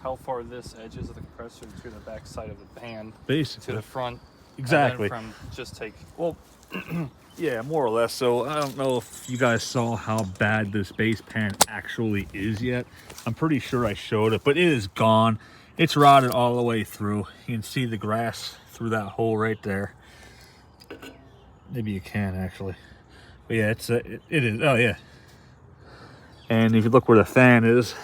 how far this edges of the compressor to the back side of the band, basically to the front. exactly. And then from just take. Well, yeah, more or less. So I don't know if you guys saw how bad this base pan actually is yet. I'm pretty sure I showed it, but it is gone. It's rotted all the way through. You can see the grass through that hole right there. Maybe you can actually. But yeah, it is. Oh yeah. And if you look where the fan is,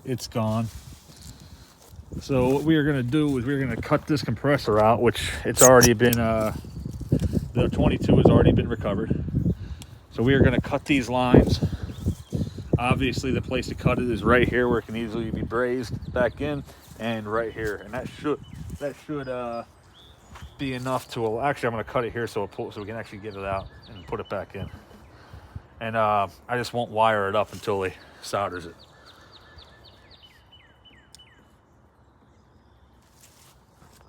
it's gone. So what we are going to do is we're going to cut this compressor out, which it's already been, the 22 has already been recovered. So we are going to cut these lines. Obviously the place to cut it is right here where it can easily be brazed back in, and right here. And that should be enough to, actually I'm going to cut it here so we can actually get it out and put it back in. And I just won't wire it up until he solders it.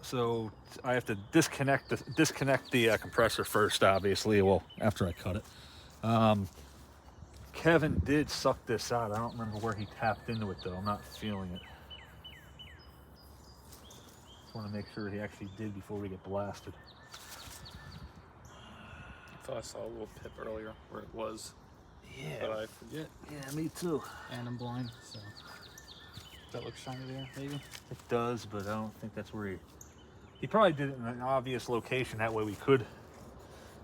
So I have to disconnect the compressor first, obviously. Well, after I cut it. Kevin did suck this out. I don't remember where he tapped into it though. I'm not feeling it. Just want to make sure he actually did before we get blasted. I thought I saw a little pip earlier where it was. Yeah. But I forget. Yeah, me too. And I'm blind, so. Does that look shiny there, maybe? It does, but I don't think that's where he probably did it in an obvious location. That way we could.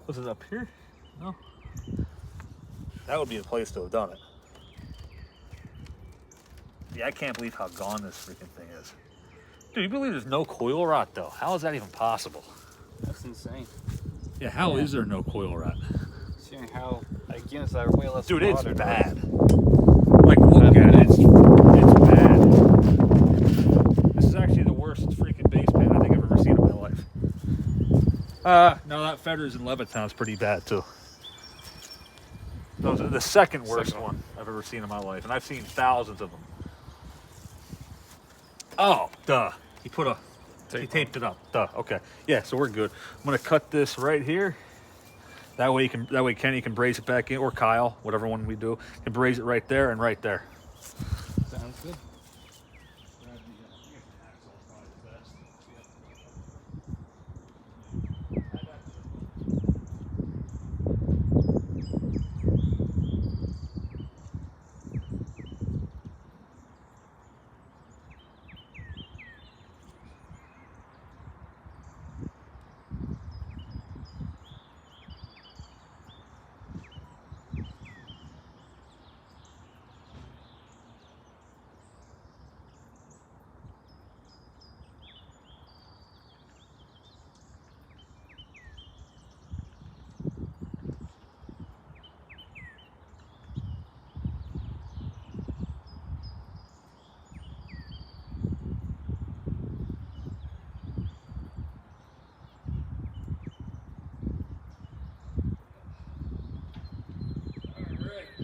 Was it up here? No. That would be the place to have done it. Yeah, I can't believe how gone this freaking thing is. Dude, you believe there's no coil rot though? How is that even possible? That's insane. Yeah, how is there no coil rot? Seeing how, again, it's way less. Dude, it's water, bad. Like, look at it. It's bad. This is actually the worst freaking base pan I think I've ever seen in my life. No, that Fetters in Levittown's pretty bad too. Those are the second worst one I've ever seen in my life, and I've seen thousands of them. Oh, duh. He taped it up. Duh. Okay. Yeah, so we're good. I'm gonna cut this right here. That way Kenny can braze it back in, or Kyle, whatever one we do, can braze it right there and right there. Sounds good.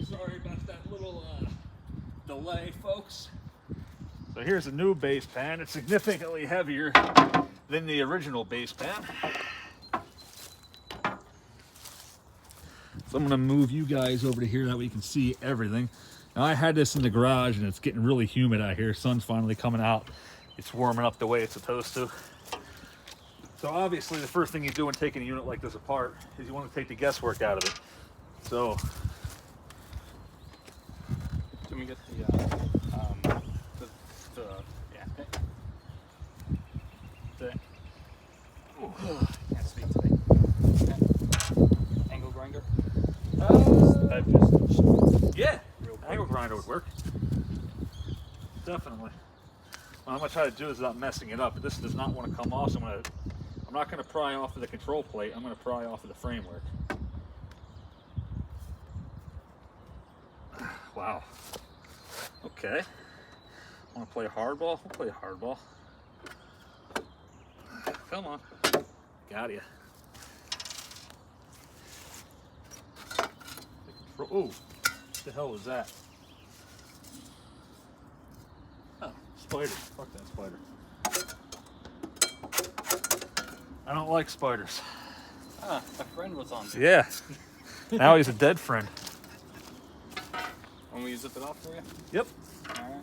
Sorry about that little delay, folks. So here's a new base pan. It's significantly heavier than the original base pan. So I'm gonna move you guys over to here that way you can see everything. Now I had this in the garage and it's getting really humid out here. Sun's finally coming out. It's warming up the way it's supposed to. So obviously the first thing you do when taking a unit like this apart is you want to take the guesswork out of it. So Can we get the can't speak today. Angle grinder? Yeah, angle grinder would work. Definitely. What I'm gonna try to do is without messing it up. But this does not want to come off, so I'm not gonna pry off of the control plate. I'm gonna pry off of the framework. Wow. Okay. Want to play hardball? We'll play hardball. Come on. Got ya. Oh, what the hell was that? Oh, spider. Fuck that spider. I don't like spiders. Ah, a friend was on there. Yeah. Now he's a dead friend. Want me to zip it off for you? Yep. All right.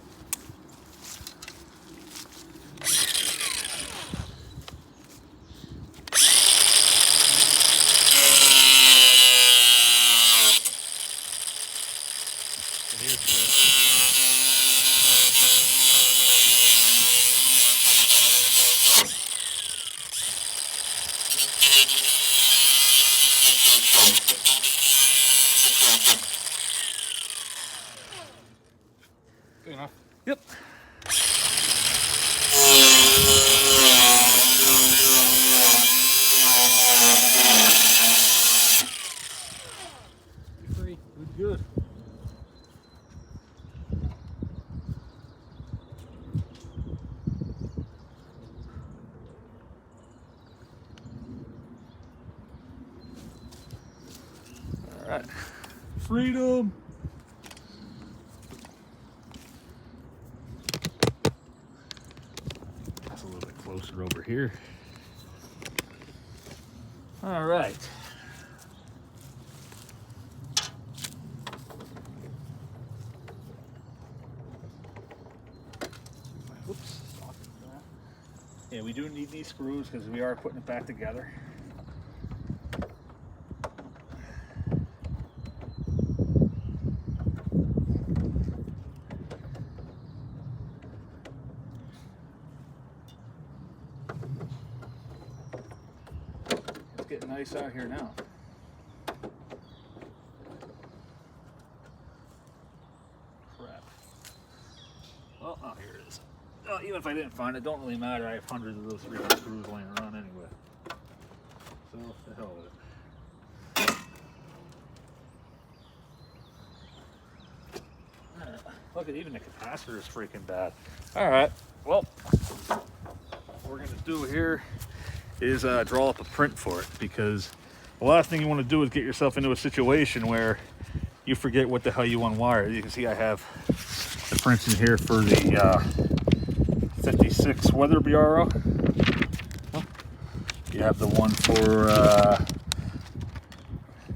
Good enough. Yep. Free. Good. All right. Freedom. That's a little bit closer over here. All right. Whoops. Yeah, we do need these screws because we are putting it back together. It's getting nice out here now. Crap. Well, oh, here it is. Even if I didn't find it, don't really matter. I have hundreds of those freaking screws laying around anyway. So, the hell with it. Look at even the capacitor is freaking bad. All right, well, what we're gonna do here is draw up a print for it, because the last thing you want to do is get yourself into a situation where you forget what the hell you unwired. You can see I have the prints in here for the 56 Weather Bureau. You have the one for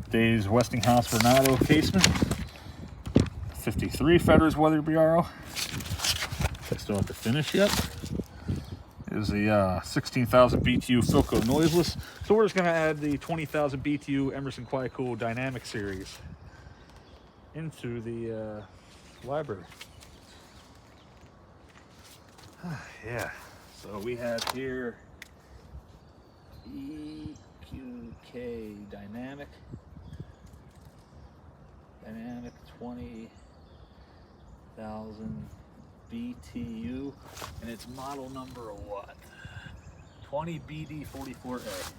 Dave's Westinghouse Renato casement. 53 Fedor's Weather Bureau. I still have to finish yet. Is the 16,000 BTU Philco noiseless. So we're just going to add the 20,000 BTU Emerson Kool Dynamic series into the library. Yeah. So we have here EQK Dynamic 20,000 BTU, and it's model number what? 20BD44A.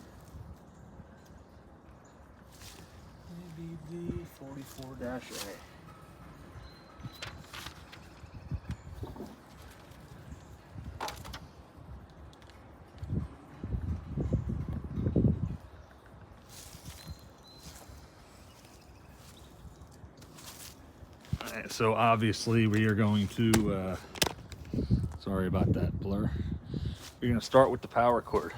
BD44-A. So obviously we are going to, sorry about that blur. We're going to start with the power cord.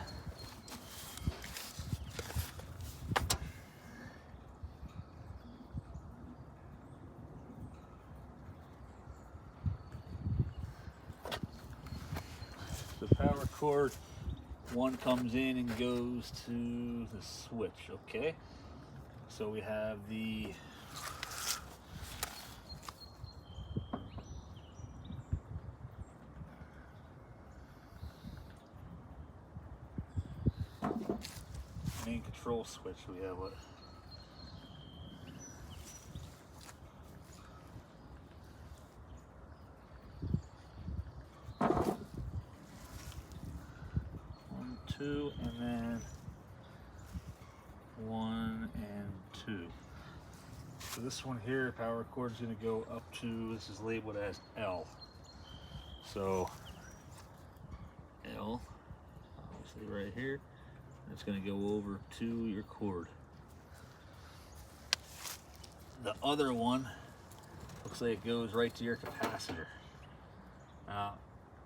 The power cord, one comes in and goes to the switch, okay? So we have the main control switch. We have what? One, two, and then 1 and 2. So this one here, power cord is going to go up to, this is labeled as L. So L, obviously right here. It's going to go over to your cord. The other one looks like it goes right to your capacitor. Now,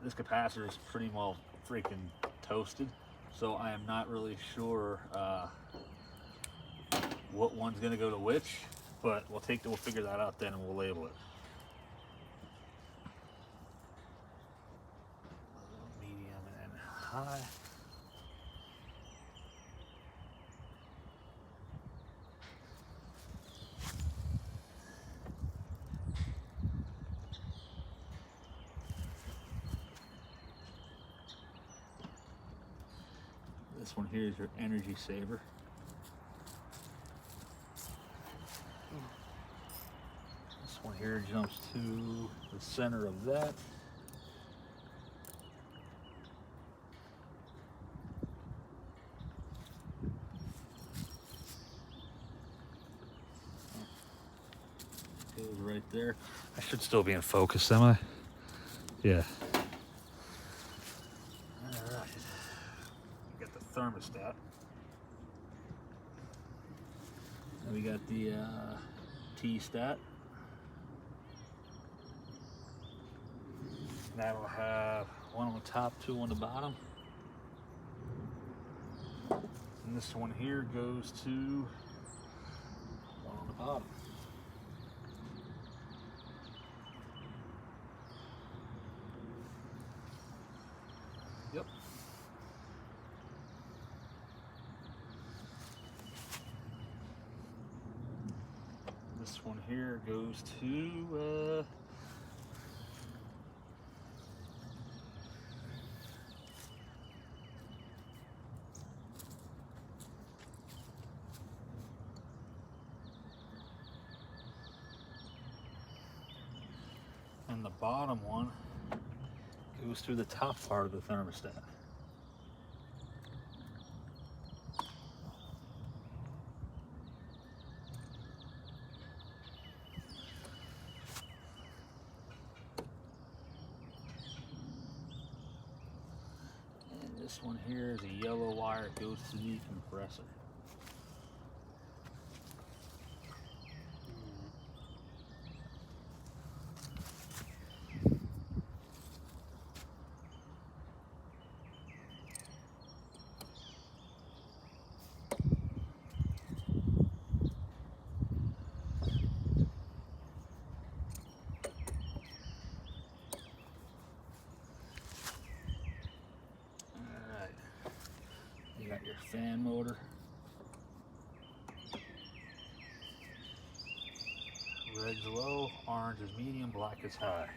this capacitor is pretty well freaking toasted, so I am not really sure what one's going to go to which, but we'll figure that out then and we'll label it. high. This one here is your energy saver. This one here jumps to the center of that. Goes right there. I should still be in focus, am I? Yeah. Alright. Got the thermostat. And we got the T-stat. That'll have one on the top, two on the bottom. And this one here goes to one on the bottom. Yep. This one here goes to and the bottom one goes through the top part of the thermostat. And this one here is a yellow wire, it goes to the compressor. You got your fan motor. Red's low, orange is medium, black is high.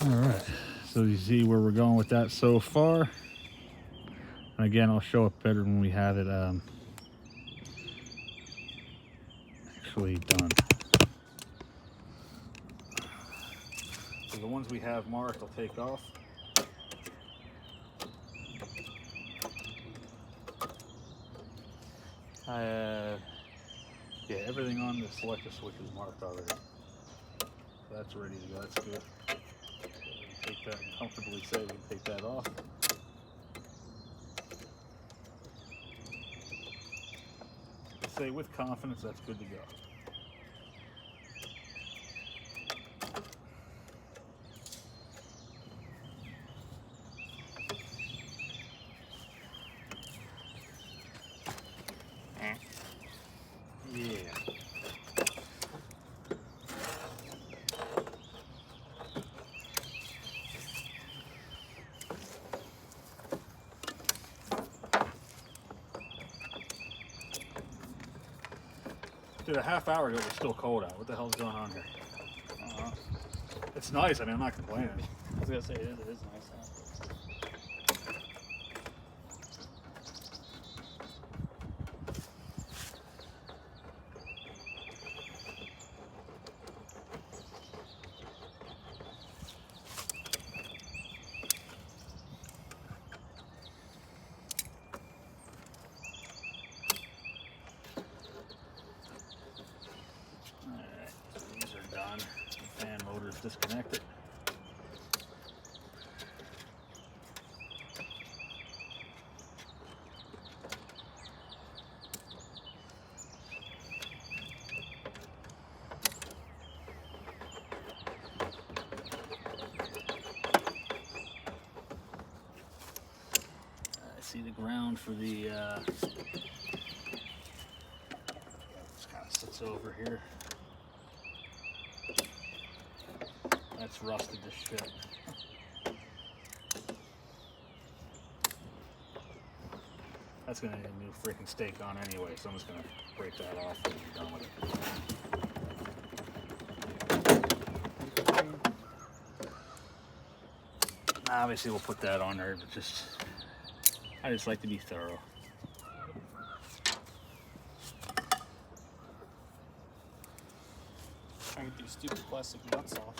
All right, so you see where we're going with that so far. And again, I'll show it better when we have it actually done. So the ones we have marked, I'll take off. Yeah, everything on the selector switch is marked already. So that's ready to go, that's good. Take that and comfortably say we can take that off. Say with confidence that's good to go. Yeah. Dude, a half hour ago it was still cold out. What the hell's going on here? It's nice. I mean, I'm not complaining. I was gonna say it is nice. Huh? Alright, so these are done. The fan motor is disconnected. see the ground for the, this kind of sits over here. That's rusted to shit. That's gonna need a new freaking stake on anyway, so I'm just gonna break that off and be done with it. Obviously we'll put that on there, but I just like to be thorough. Trying to get these stupid plastic nuts off.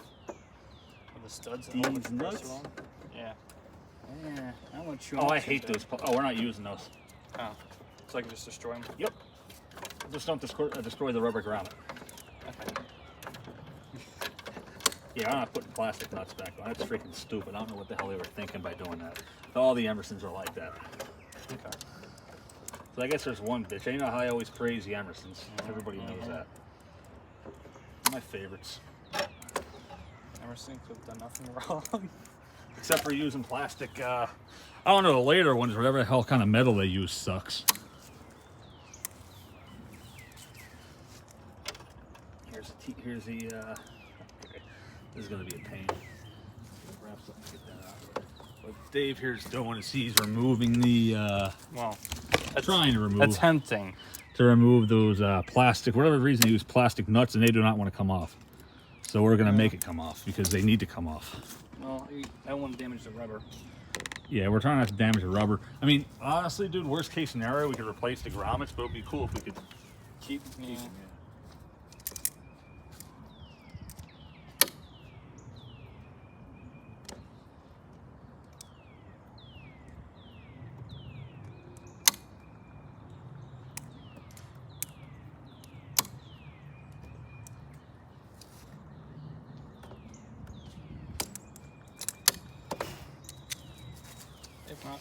With the studs These hold the compressor nuts? on. Yeah. Yeah, I want to chew oh, them I up hate someday. those. Oh, we're not using those. Oh. So I can just destroy them? Yep. Just don't destroy the rubber around it. Okay. Yeah, I'm not putting plastic nuts back on. That's freaking stupid. I don't know what the hell they were thinking by doing that. All the Emersons are like that. Okay. So I guess there's one bitch. You know how I always praise the Emersons. Everybody knows that. My favorites. Emerson could have done nothing wrong. Except for using plastic. I don't know, the later ones, whatever the hell kind of metal they use sucks. Here's the okay. This is going to be a pain. Grab something to get that out. What Dave here's doing is he's removing the, Well, trying to remove. attempting. To remove those plastic, whatever reason they use plastic nuts and they do not want to come off. So we're going to make it come off because they need to come off. Well, I don't want to damage the rubber. Yeah, we're trying not to damage the rubber. I mean, honestly, dude, worst case scenario, we could replace the grommets, but it would be cool if we could keep them. Yeah. If not,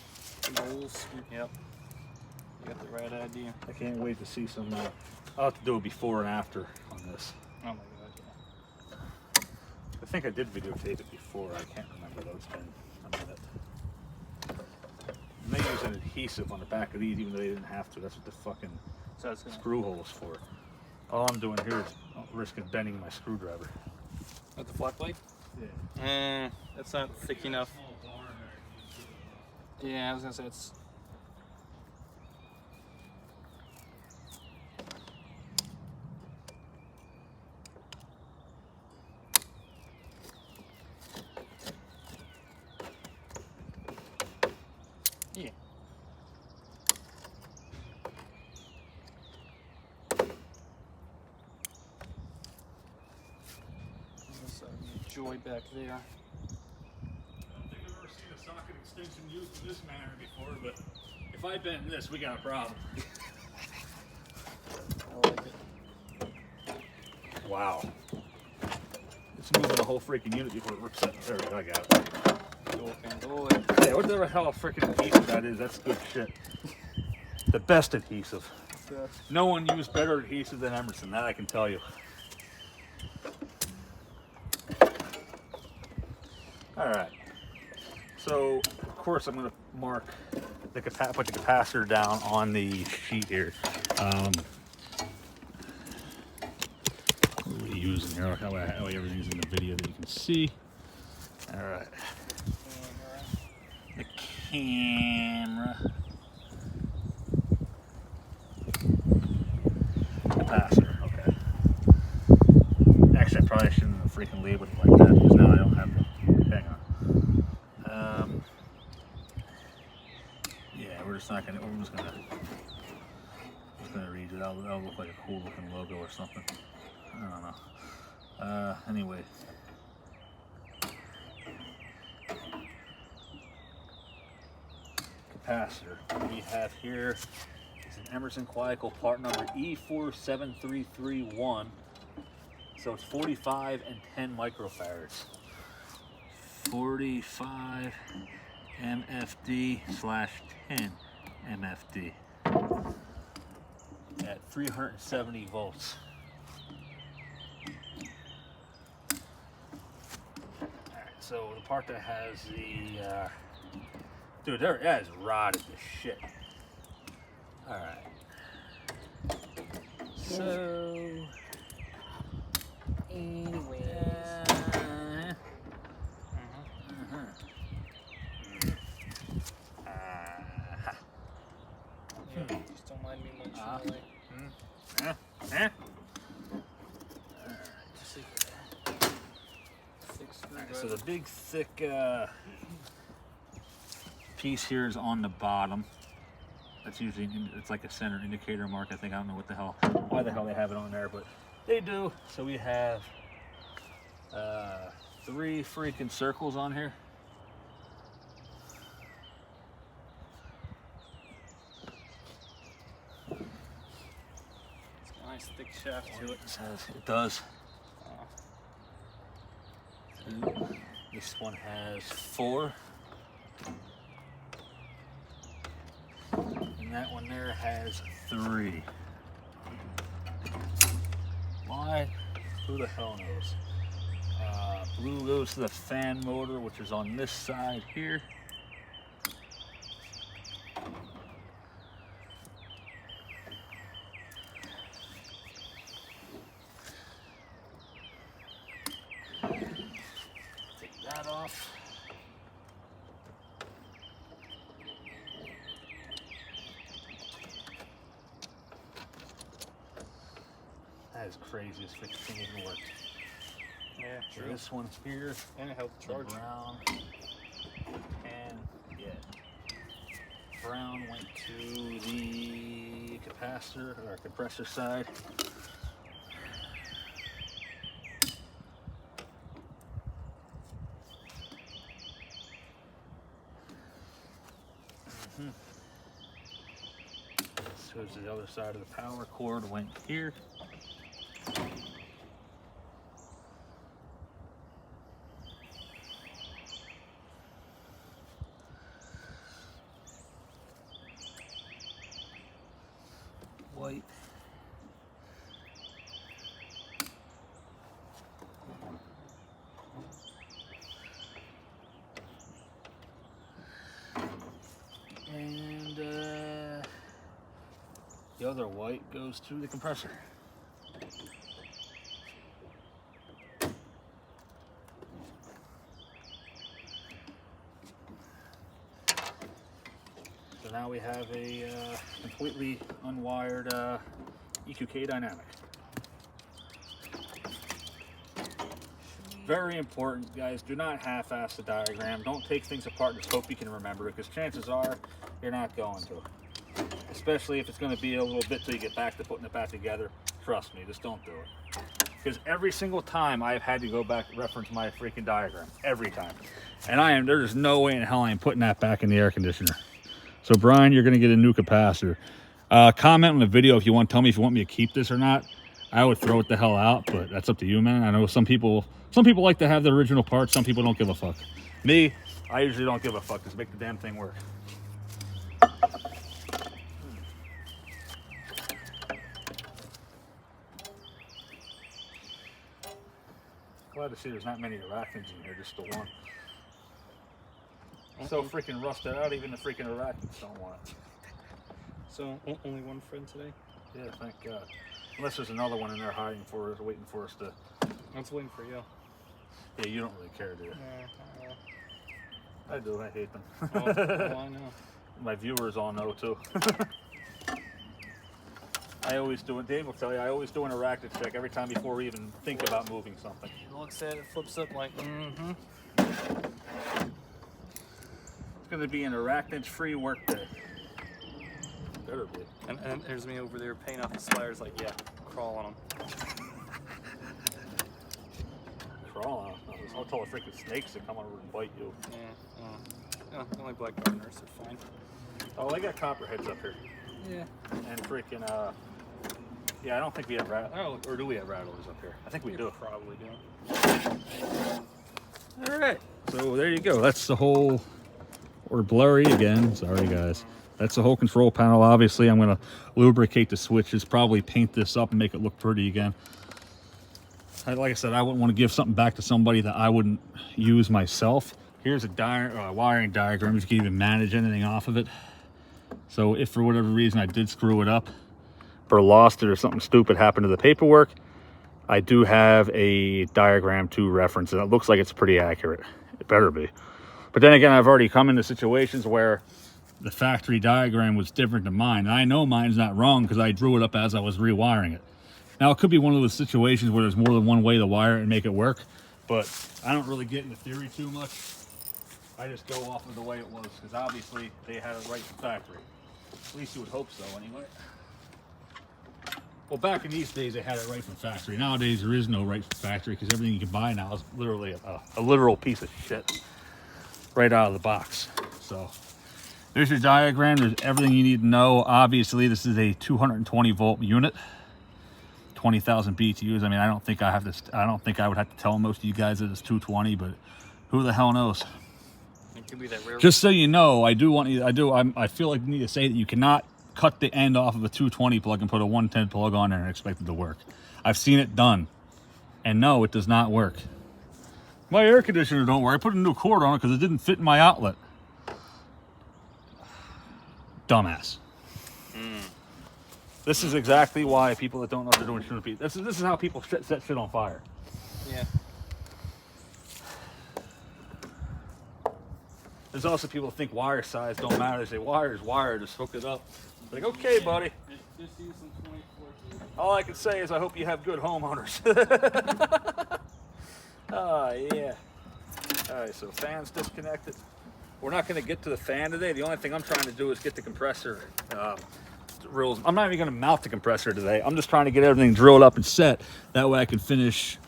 rolls. Yep. You got the right idea. I can't wait to see some. I'll have to do a before and after on this. Oh my god, yeah. I think I did videotape it before. I can't remember though. It's been a minute. And they use an adhesive on the back of these, even though they didn't have to. That's what the fucking So it's gonna. screw hole's for. All I'm doing here is risking bending my screwdriver. With the flat plate? Yeah. That's not thick enough. Yeah, I was gonna say it's. Yeah. There's a joy back there. I don't think I've ever seen a socket extension used in this manner before, but if I bend this, we got a problem. I like it. Wow. It's moving the whole freaking unit before it rips it. There we go, I got it. Yeah, whatever the hell freaking adhesive that is, that's good shit. The best adhesive. No one used better adhesive than Emerson, that I can tell you. Alright. So, of course, I'm going to mark the put the capacitor down on the sheet here. What are we using here? How everything's in the video that you can see. Alright. The camera. Capacitor, okay. Actually, I probably shouldn't have freaking labeled it like that because now I don't have the. Hang on. Yeah, we're just not gonna. We're just gonna read it. That'll look like a cool looking logo or something. I don't know. Anyway. Capacitor we have here is an Emerson Coaxial part number E47331. So it's 45 and 10 microfarads. 45 MFD/10 MFD at 370 volts. Alright, so the part that has the Dude, that is rotted as shit. All right. So, Anyways. Yeah, just don't mind me munching away. So the big thick piece here is on the bottom. That's usually, it's like a center indicator mark. I think, I don't know what the hell, why the hell they have it on there, but they do. So we have 3 freaking circles on here. It's got a nice thick shaft to it. It does. This one has 4. And that one there has 3. Why? Who the hell knows? Blue goes to the fan motor, which is on this side here. Take that off. That is crazy, this freaking thing even worked. Yeah, So true. this one here, And it helped the charge. brown, and yeah, brown went to the capacitor or compressor side. So the other side of the power cord went here. White. And the other white goes to the compressor. So now we have a completely unwired EQK dynamic. Very important, guys. Do not half-ass the diagram. Don't take things apart and just hope you can remember it, because chances are you're not going to. Especially if it's going to be a little bit till you get back to putting it back together. Trust me, just don't do it. Because every single time I've had to go back and reference my freaking diagram. Every time. And there's no way in hell I am putting that back in the air conditioner. So Brian, you're going to get a new capacitor. Comment on the video if you want to tell me if you want me to keep this or not. I would throw it the hell out, but that's up to you, man. I know some people like to have the original parts. Some people don't give a fuck. Me, I usually don't give a fuck. Just make the damn thing work. Glad to see there's not many arachnids in here, just the one. So freaking rusted out, even the freaking arachnids don't want it. So only one friend today? Yeah, thank God. Unless there's another one in there hiding for us, waiting for us to... I was waiting for you. Yeah, you don't really care, do you? Yeah, I do, I hate them. oh, I know. My viewers all know too. I always do it, Dave will tell you, I always do an arachnid check every time before we even think about moving something. He looks at it, flips up like, mm-hmm. It's going to be an arachnid-free work day. Better be. And there's me over there paying off the sliders like, yeah, crawl on them. Crawl on them? I'll tell the freaking snakes to come over and bite you. Yeah, the only black gardeners are fine. Oh, they got copperheads up here. Yeah. And freaking, yeah, I don't think we have rattlers. Oh, or do we have rattlers up here? I think we do. Probably do. All right. So there you go. That's the whole, or blurry again. Sorry, guys. That's the whole control panel. Obviously, I'm going to lubricate the switches, probably paint this up and make it look pretty again. Like I said, I wouldn't want to give something back to somebody that I wouldn't use myself. Here's a wiring diagram if you can even manage anything off of it. So if for whatever reason I did screw it up or lost it or something stupid happened to the paperwork, I do have a diagram to reference, and it looks like it's pretty accurate. It better be. But then again, I've already come into situations where the factory diagram was different than mine. And I know mine's not wrong because I drew it up as I was rewiring it. Now, it could be one of those situations where there's more than one way to wire it and make it work, but I don't really get into theory too much. I just go off of the way it was, because obviously they had it right from factory. At least you would hope so, anyway. Well, back in these days, they had it right from factory. Nowadays, there is no right from factory, because everything you can buy now is literally a literal piece of shit right out of the box. So there's your diagram. There's everything you need to know. Obviously, this is a 220 volt unit, 20,000 BTUs. I mean, I don't think I would have to tell most of you guys that it's 220, but who the hell knows? It could be that rare. Just so you know, I feel like I need to say that you cannot cut the end off of a 220 plug and put a 110 plug on there and expect it to work. I've seen it done, and no, it does not work. My air conditioner don't work. I put a new cord on it because it didn't fit in my outlet. Dumbass. This is exactly why people that don't know what they're doing shouldn't be. This is how people set shit on fire. Yeah. There's also people that think wire size don't matter. They say wire is wire, just hook it up. Like, okay, buddy. Just use some 24. All I can say is I hope you have good homeowners. Oh, yeah. All right, so fan's disconnected. We're not going to get to the fan today. The only thing I'm trying to do is get the compressor drills. I'm not even going to mount the compressor today. I'm just trying to get everything drilled up and set. That way I can finish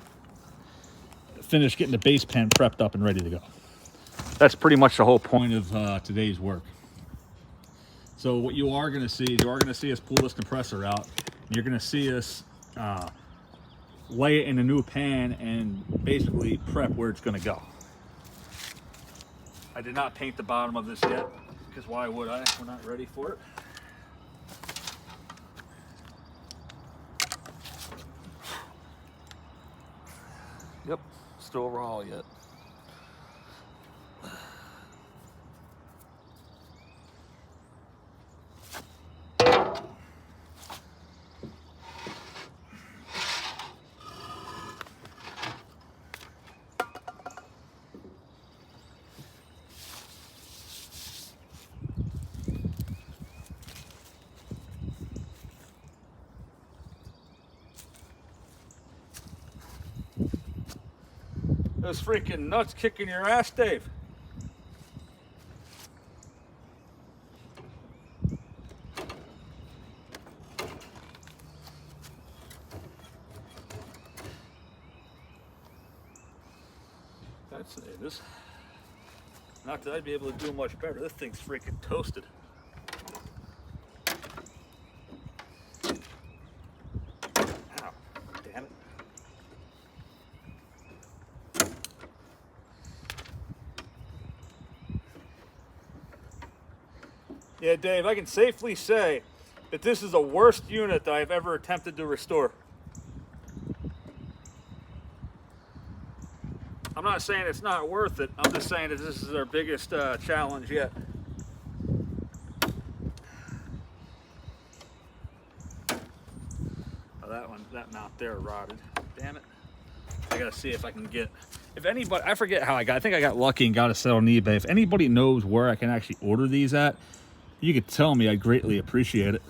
getting the base pan prepped up and ready to go. That's pretty much the whole point of today's work. So what you are going to see is us pull this compressor out. You're going to see us lay it in a new pan and basically prep where it's going to go. I did not paint the bottom of this yet, because why would I? We're not ready for it. Yep, still raw yet. Those freaking nuts kicking your ass, Dave. That's it. Not that I'd be able to do much better. This thing's freaking toasted. Ow, damn it. Yeah, Dave, I can safely say that this is the worst unit that I've ever attempted to restore. I'm not saying it's not worth it. I'm just saying that this is our biggest challenge yet. Oh, that mount there rotted. Damn it. I gotta see if I can get, if anybody, I forget how I think I got lucky and got a set on eBay. If anybody knows where I can actually order these at, you could tell me. I'd greatly appreciate it.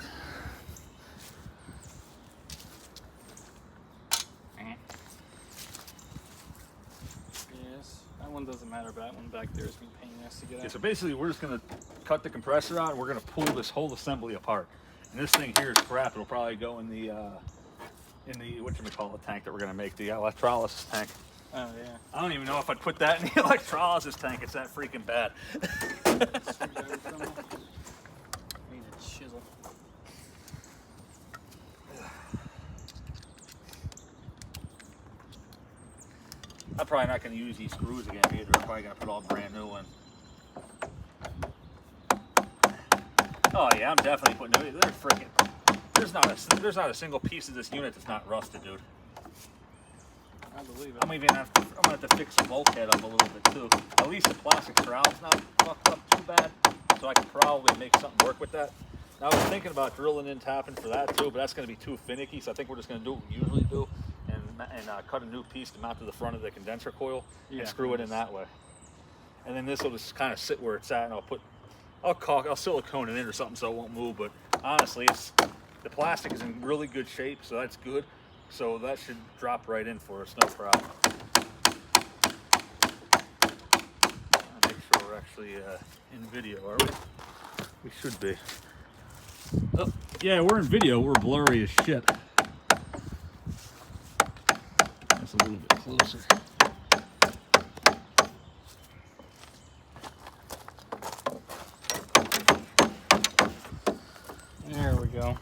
Yes, that one doesn't matter, but that one back there is being pain in the ass to get out. Yeah, so basically we're just gonna cut the compressor out and we're gonna pull this whole assembly apart. And this thing here is crap. It'll probably go in the whatchamacallit tank that we're gonna make, the electrolysis tank. Oh yeah. I don't even know if I'd put that in the electrolysis tank. It's that freaking bad. Need a chisel. I'm probably not going to use these screws again either. I'm probably going to put all brand new in. Oh yeah, I'm definitely putting new. They're freaking. There's not a single piece of this unit that's not rusted, dude. I believe it. I'm gonna have to fix the bulkhead up a little bit too. At least the plastic shroud's not fucked up too bad, so I can probably make something work with that. Now I was thinking about drilling in tapping for that too, but that's gonna be too finicky. So I think we're just gonna do what we usually do, and cut a new piece to mount to the front of the condenser coil and screw it in that way. And then this will just kind of sit where it's at, and I'll silicone it in or something so it won't move. But honestly, the plastic is in really good shape, so that's good. So that should drop right in for us, no problem. I'll make sure we're actually in video, are we? We should be. Oh, yeah, we're in video. We're blurry as shit. That's a little bit closer. There we go.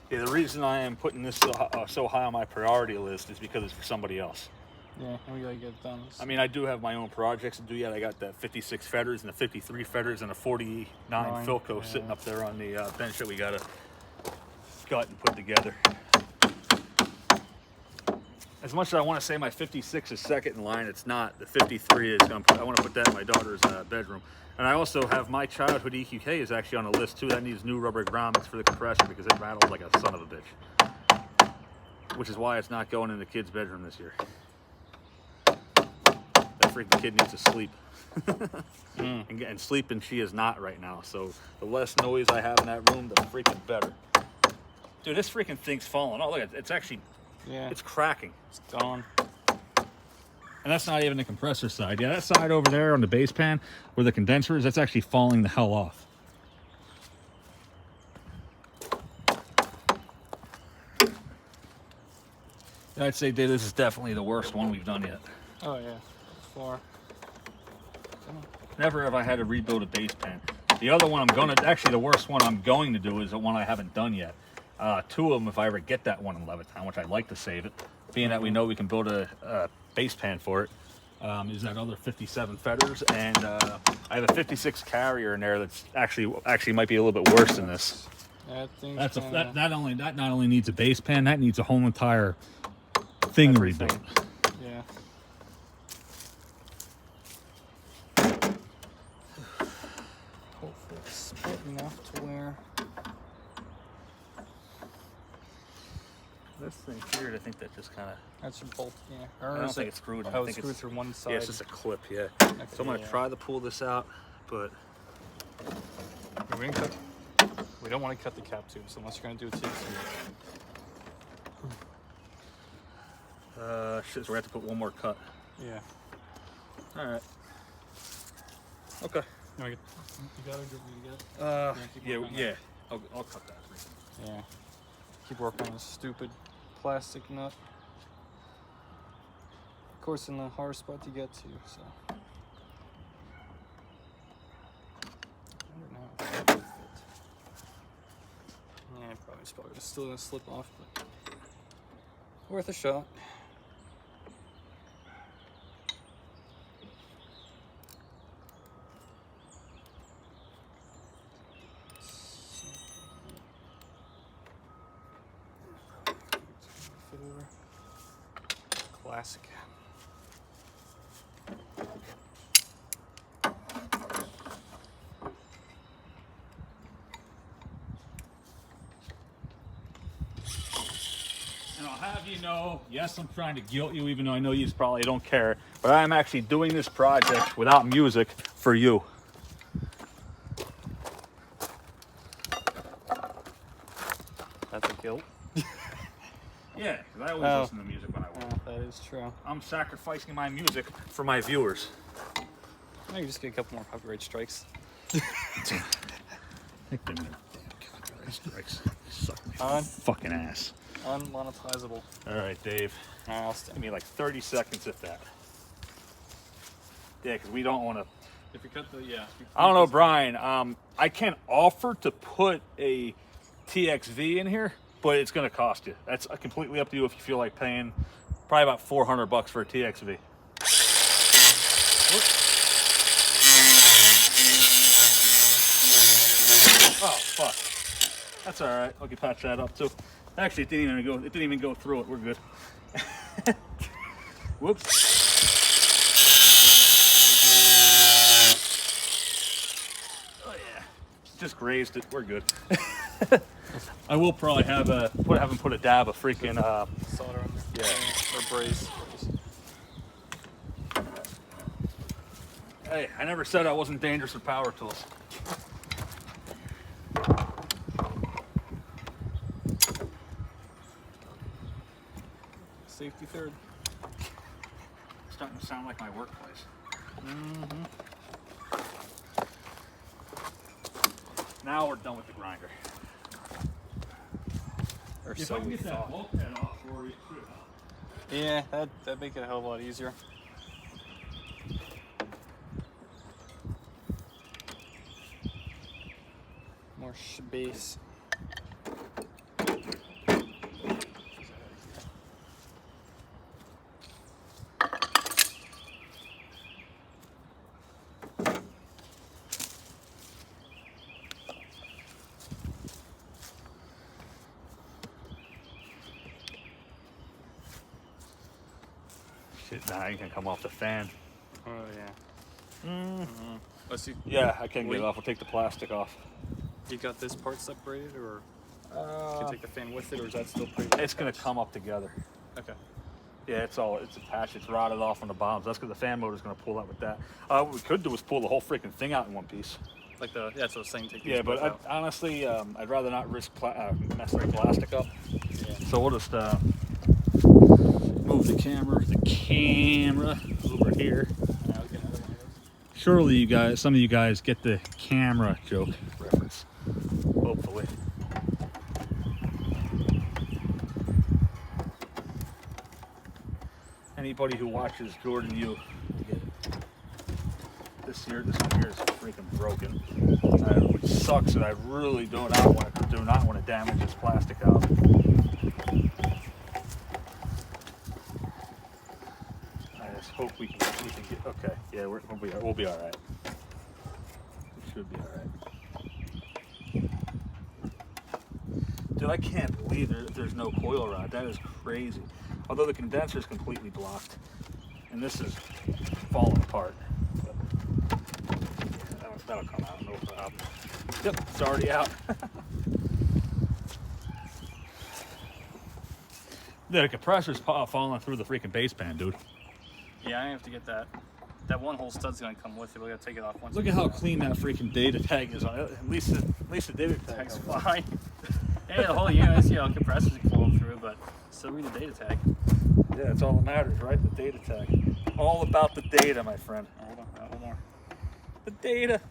Yeah, the reason I am putting this so high on my priority list is because it's for somebody else. Yeah, and we gotta get it done. I mean, I do have my own projects to do yet. I got the 56 feathers and the 53 feathers and a 49 Philco sitting up there on the bench that we gotta gut and put together. As much as I want to say my 56 is second in line, it's not. The 53 is. I want to put that in my daughter's bedroom. And I also have my childhood EQK is actually on the list too. That needs new rubber grommets for the compressor because it rattled like a son of a bitch. Which is why it's not going in the kid's bedroom this year. That freaking kid needs to sleep. And sleeping she is not right now. So the less noise I have in that room, the freaking better. Dude, this freaking thing's falling. Oh, look, it's actually, it's cracking. It's gone. And that's not even the compressor side. Yeah, that side over there on the base pan where the condenser is, that's actually falling the hell off. I'd say this is definitely the worst one we've done yet. Oh yeah, far. Never have I had to rebuild a base pan. The other one actually the worst one I'm going to do is the one I haven't done yet. Two of them if I ever get that one in Levittown, which I'd like to save it. Being that we know we can build a base pan for it, is that other 57 feathers, and I have a 56 carrier in there that's actually might be a little bit worse than this. That not only needs a base pan, that needs a whole entire thing rebuilt. Yeah. Hopefully it's split enough to where. This thing here, I think that just kind of. That's your bolt, yeah. I don't think it's screwed. I think it's through one side. Yeah, it's just a clip, yeah. Okay, So I'm gonna try to pull this out, but we don't want to cut the cap tubes unless you're gonna do a TXV. shit, so we have to put one more cut. Yeah. All right. Okay. You got it? You got it? Yeah. I'll cut that. Yeah. Keep working on this stupid plastic nut. Of course, in the hard spot to get to, so. I don't know if it will fit. Yeah, it's probably still gonna slip off, but worth a shot. Classic. And I'll have you know, yes, I'm trying to guilt you, even though I know you probably don't care, but I'm actually doing this project without music for you. That's a guilt. Yeah, because I always listen to music when I work. That is true. I'm sacrificing my music for my viewers. I can just get a couple more copyright strikes. Take them damn copyright strikes. Suck On. Fucking ass. Unmonetizable. All right, Dave. All right, I'll stay. Give me like 30 seconds if that. Yeah, because we don't want to. If you cut the, I don't know, Brian. I can offer to put a TXV in here, but it's going to cost you. That's completely up to you if you feel like paying probably about $400 for a TXV. Oh, fuck. That's all right. I can patch that up too. Actually, it didn't even go through it. We're good. Whoops. Oh yeah. Just grazed it. We're good. I will probably have him put a dab of freaking solder on there. Yeah. Or brace. Hey, I never said I wasn't dangerous with power tools. Safety third. Starting to sound like my workplace. Mm-hmm. Now we're done with the grinder. Or If so I can we get that thought. bulkhead off for you, should help. Yeah, that'd make it a hell of a lot easier. More base. Shit, now you can come off the fan. Oh yeah. Mm. Let's see. Yeah, I can get it off. We'll take the plastic off. You got this part separated, or you can take the fan with it, or is that still pretty? It's gonna come up together. Okay. Yeah, it's attached. It's rotted off on the bottoms. That's because the fan motor's gonna pull out with that. What we could do is pull the whole freaking thing out in one piece. Like the that's what I was saying. Take these Yeah, but both out. honestly, I'd rather not risk messing the plastic up. Yeah. So we'll just move the camera over here. Yeah, I'll get another one of those. Surely some of you guys get the camera joke reference. Hopefully. Anybody who watches Jordan U get it. This one here is freaking broken, which sucks. And I really do not want to damage this plastic out. I just hope we can get. Okay, yeah, we'll be all right. We should be all right. Dude, I can't believe there's no coil rod. That is crazy. Although the condenser is completely blocked, and this is falling apart. But, yeah, that'll come out, no problem. Yep, it's already out. The compressor's falling through the freaking base pan, dude. Yeah, I have to get that. That one whole stud's gonna come with it. We gotta take it off once. Look at how clean that freaking data tag is on it. At least the data Tag's tag's fine. Hey, the whole unit, I see how compressors are flowing through, but still read the data tag. Yeah, that's all that matters, right? The data tag. All about the data, my friend. Hold on, one more. The data.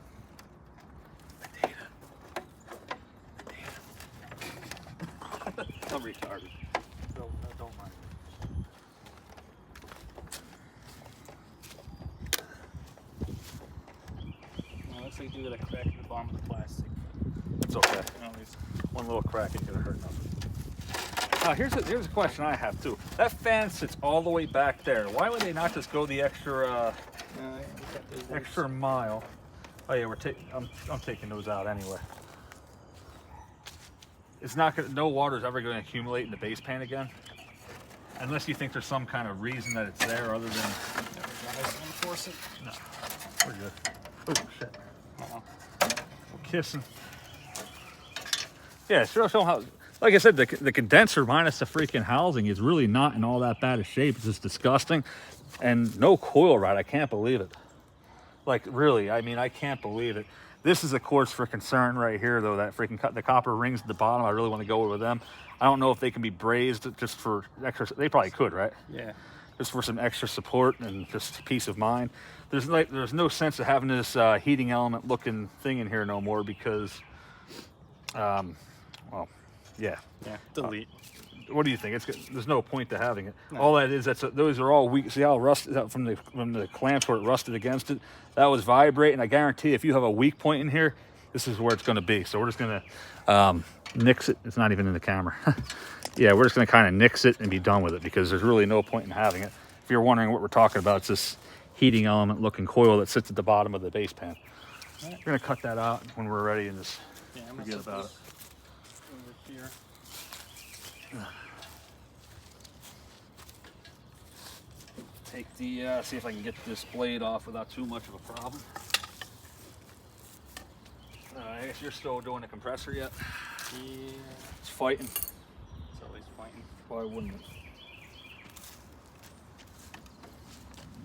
The data. The data. I'm retarded. Don't mind me. Well, looks like you got a crack in the bottom of the plastic. It's okay. Anyways. One little crack ain't gonna hurt nothing. Now here's a question I have too. That fan sits all the way back there. Why would they not just go the extra mile? Oh yeah, I'm taking those out anyway. It's not gonna. No water's ever gonna accumulate in the base pan again, unless you think there's some kind of reason that it's there other than. Force it. No, we're good. Oh shit. Uh-oh. We're kissing. Yeah, show how. Like I said, the condenser minus the freaking housing is really not in all that bad a shape. It's just disgusting. And no coil rod. I can't believe it. Like, really, I mean, I can't believe it. This is a cause for concern right here, though, that freaking the copper rings at the bottom. I really want to go with them. I don't know if they can be brazed just for extra. They probably could, right? Yeah. Just for some extra support and just peace of mind. There's no sense of having this heating element looking thing in here no more because, well, yeah. Yeah. Delete. What do you think? There's no point to having it. No. All that is, those are all weak. See how rusted from the clamps where it rusted against it? That was vibrating. I guarantee if you have a weak point in here, this is where it's going to be. So we're just going to nix it. It's not even in the camera. Yeah, we're just going to kind of nix it and be done with it because there's really no point in having it. If you're wondering what we're talking about, it's this heating element looking coil that sits at the bottom of the base pan. We're going to cut that out when we're ready and just forget about it. Over here. Take the, see if I can get this blade off without too much of a problem. I guess you're still doing the compressor yet? Yeah. It's fighting. It's always fighting. Why wouldn't it?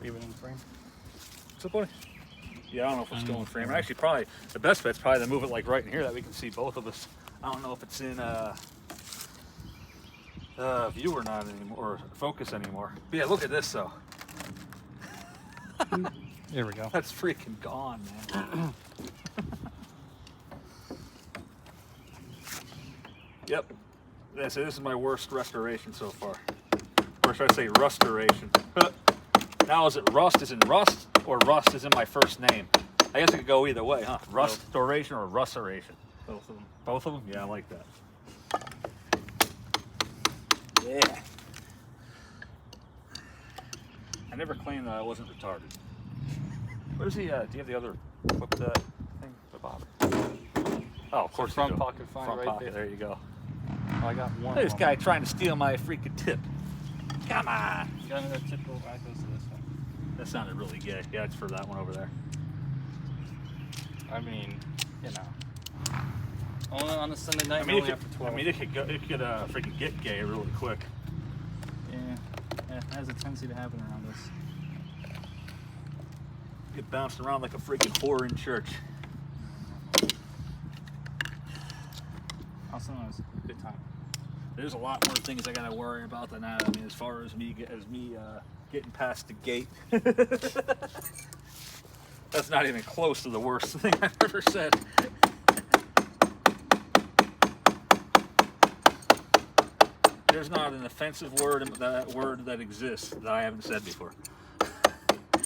Leave it in frame. What's up, buddy? Yeah, I don't know if it's still in frame. Actually, probably the best bet's probably to move it like right in here that we can see both of us. I don't know if it's in view or not anymore, or focus anymore. But yeah, look at this though. There we go. That's freaking gone, man. Yep. This is my worst restoration so far. Or should I say restoration? Now is it rust is in rust or rust is in my first name? I guess it could go either way, huh? Restoration or restoration? Both of them. Both of them? Yeah, I like that. Yeah. I never claimed that I wasn't retarded. Where's the, do you have the other flip that thing? The bobber? Oh, of course. Front you do. pocket find Front right pocket, there. there you go. Oh, I got one. This guy trying to steal my freaking tip. Come on. You got another tip goes back goes to this one. That sounded really gay. Yeah, it's for that one over there. I mean, you know. Only on a Sunday night, I mean, only after 12. I mean, it could freaking get gay really quick. Yeah, it has a tendency to happen around us. Get bounced around like a freaking whore in church. Also, it was a good time. There's a lot more things I gotta worry about than that. I mean, as far as me getting past the gate. That's not even close to the worst thing I've ever said. There's not an offensive word that exists that I haven't said before.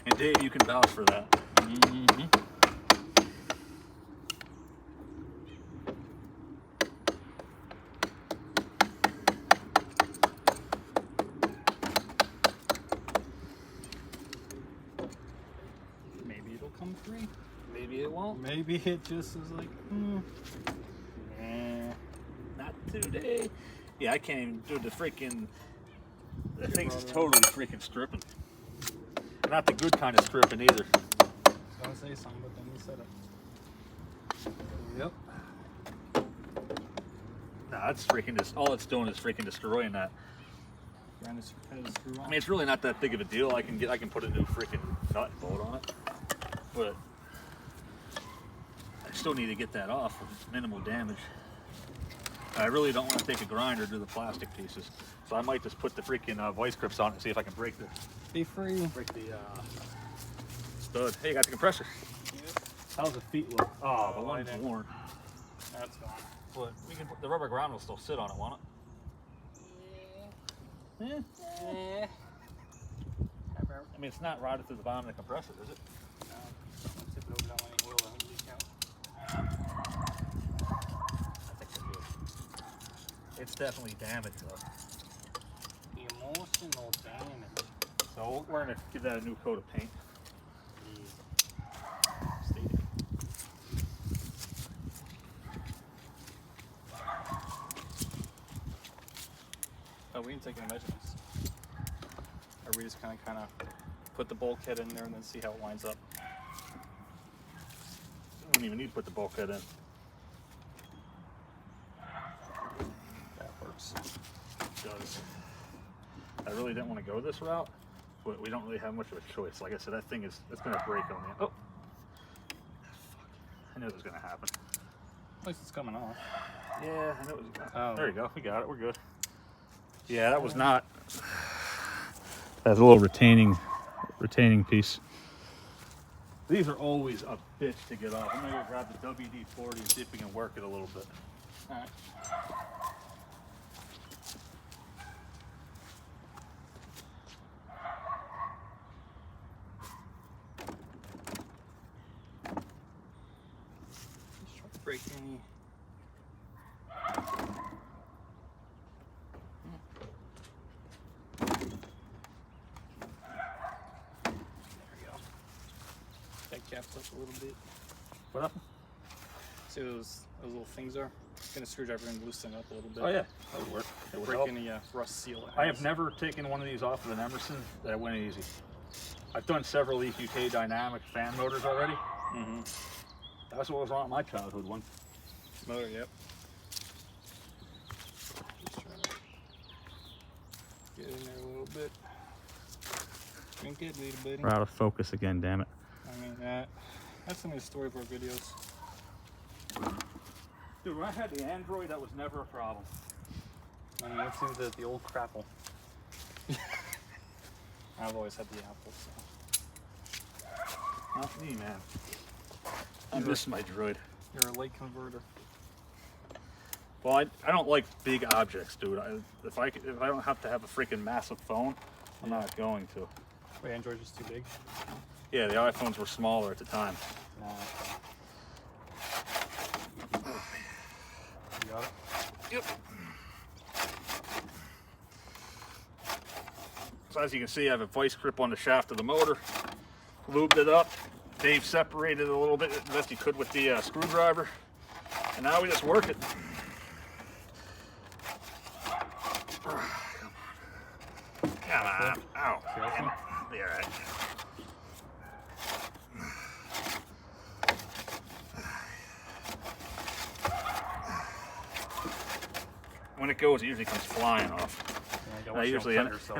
And Dave, you can vouch for that. Mm-hmm. Maybe it'll come free. Maybe it won't. Maybe it just is like, Not today. Yeah, I can't even do the freaking. The thing's totally freaking stripping. Not the good kind of stripping either. I was gonna say something, but then you said it. Yep. Nah, that's freaking just all it's doing is freaking destroying that. Trying to screw on. I mean, it's really not that big of a deal. I can put a new freaking nut and bolt on it, but I still need to get that off with minimal damage. I really don't want to take a grinder to the plastic pieces, so I might just put the freaking vice grips on it and see if I can break the stud. Hey, you got the compressor. How's the feet look? Oh, the one's worn. That's gone. But we can. The rubber ground will still sit on it, won't it? Yeah. Yeah. I mean, it's not rotted to the bottom of the compressor, is it? No. I'll tip it over that one and oil and leak out. I think it is. It's definitely damaged, though. The emotional damage. So we're gonna give that a new coat of paint. Oh, we didn't take any measurements. Or we just kind of put the bulkhead in there and then see how it lines up. Don't even need to put the bulkhead in. That works. It does. I really didn't want to go this route, but we don't really have much of a choice. Like I said, that thing it's gonna break on me. Oh, fuck. I knew it was gonna happen. At least it's coming off. Yeah, I knew it was gonna happen. Oh. There you go. We got it. We're good. Yeah, that was not. That's a little retaining piece. These are always a bitch to get off. I'm gonna go grab the WD-40 and see if we can work it a little bit. All right. Just try to break any. That caps up a little bit. What happened? See those little things are? Get a screwdriver and loosen it up a little bit. Oh yeah, that would work. It would Break help. any rust seal. It I have has. never taken one of these off of an Emerson that went easy. I've done several EQK dynamic fan motors already. Mm-hmm. That's what was wrong with my childhood one. Motor, yep. Just trying to get in there a little bit. Drink it, little buddy. We're out of focus again, damn it. I mean, that's in the storyboard videos. Dude, when I had the Android, that was never a problem. I mean, let's do the old crapple. I've always had the Apple, so. Not me, man. I miss my droid. You're a late converter. Well, I don't like big objects, dude. If I don't have to have a freaking massive phone, I'm not going to. Wait, Android is too big? Yeah, the iPhones were smaller at the time. Nah, okay. You got it? Yep. So as you can see, I have a vice grip on the shaft of the motor. Lubed it up. Dave separated it a little bit as best he could with the screwdriver. And now we just work it. Come on. Ow. Careful. Be all right. When it goes, it usually comes flying off. Yeah, And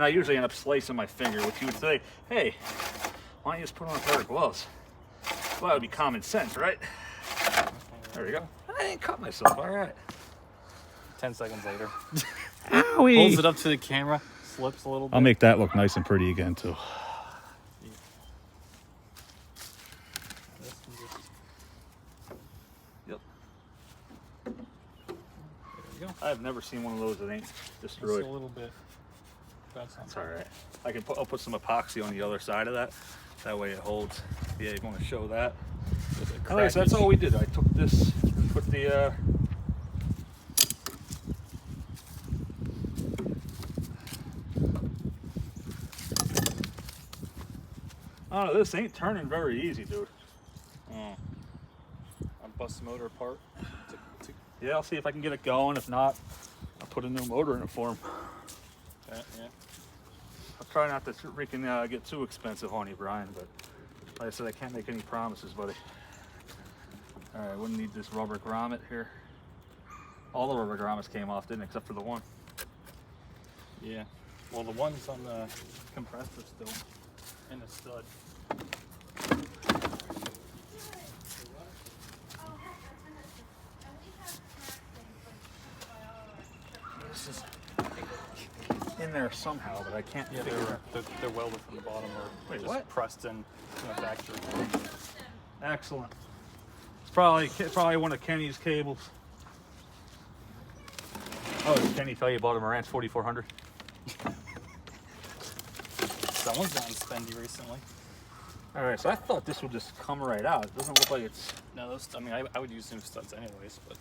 I usually end up slicing my finger, which you would say, hey, why don't you just put on a pair of gloves? Well, that would be common sense, right? There we go. I didn't cut myself, all right. 10 seconds later. Owie. Holds it up to the camera, slips a little bit. I'll make that look nice and pretty again, too. This can just... Yep. There we go. I've never seen one of those that ain't Just destroyed. a little bit. That's That's all right. I'll put some epoxy on the other side of that. That way it holds. Yeah, you want to show that? Anyways, that's all we did. I took this and put the oh, this ain't turning very easy, dude. I bust the motor apart. Yeah, I'll see if I can get it going. If not, I'll put a new motor in it for him. Yeah. I'll try not to freaking get too expensive on you, Brian, but like I said, I can't make any promises, buddy. All right, wouldn't need this rubber grommet here. All the rubber grommets came off, didn't it? Except for the one. Yeah. Well, the ones on the compressor still in the stud. This is in there somehow, but I can't Yeah, figure it. they're welded from the bottom or Wait, just what? pressed in the factory. Excellent. It's probably one of Kenny's cables. Oh, did Kenny tell you about a Marantz 4400? Someone's gotten spendy recently. All right, so I thought this would just come right out. It doesn't look like it's. No, those. I mean, I would use new studs anyways, but.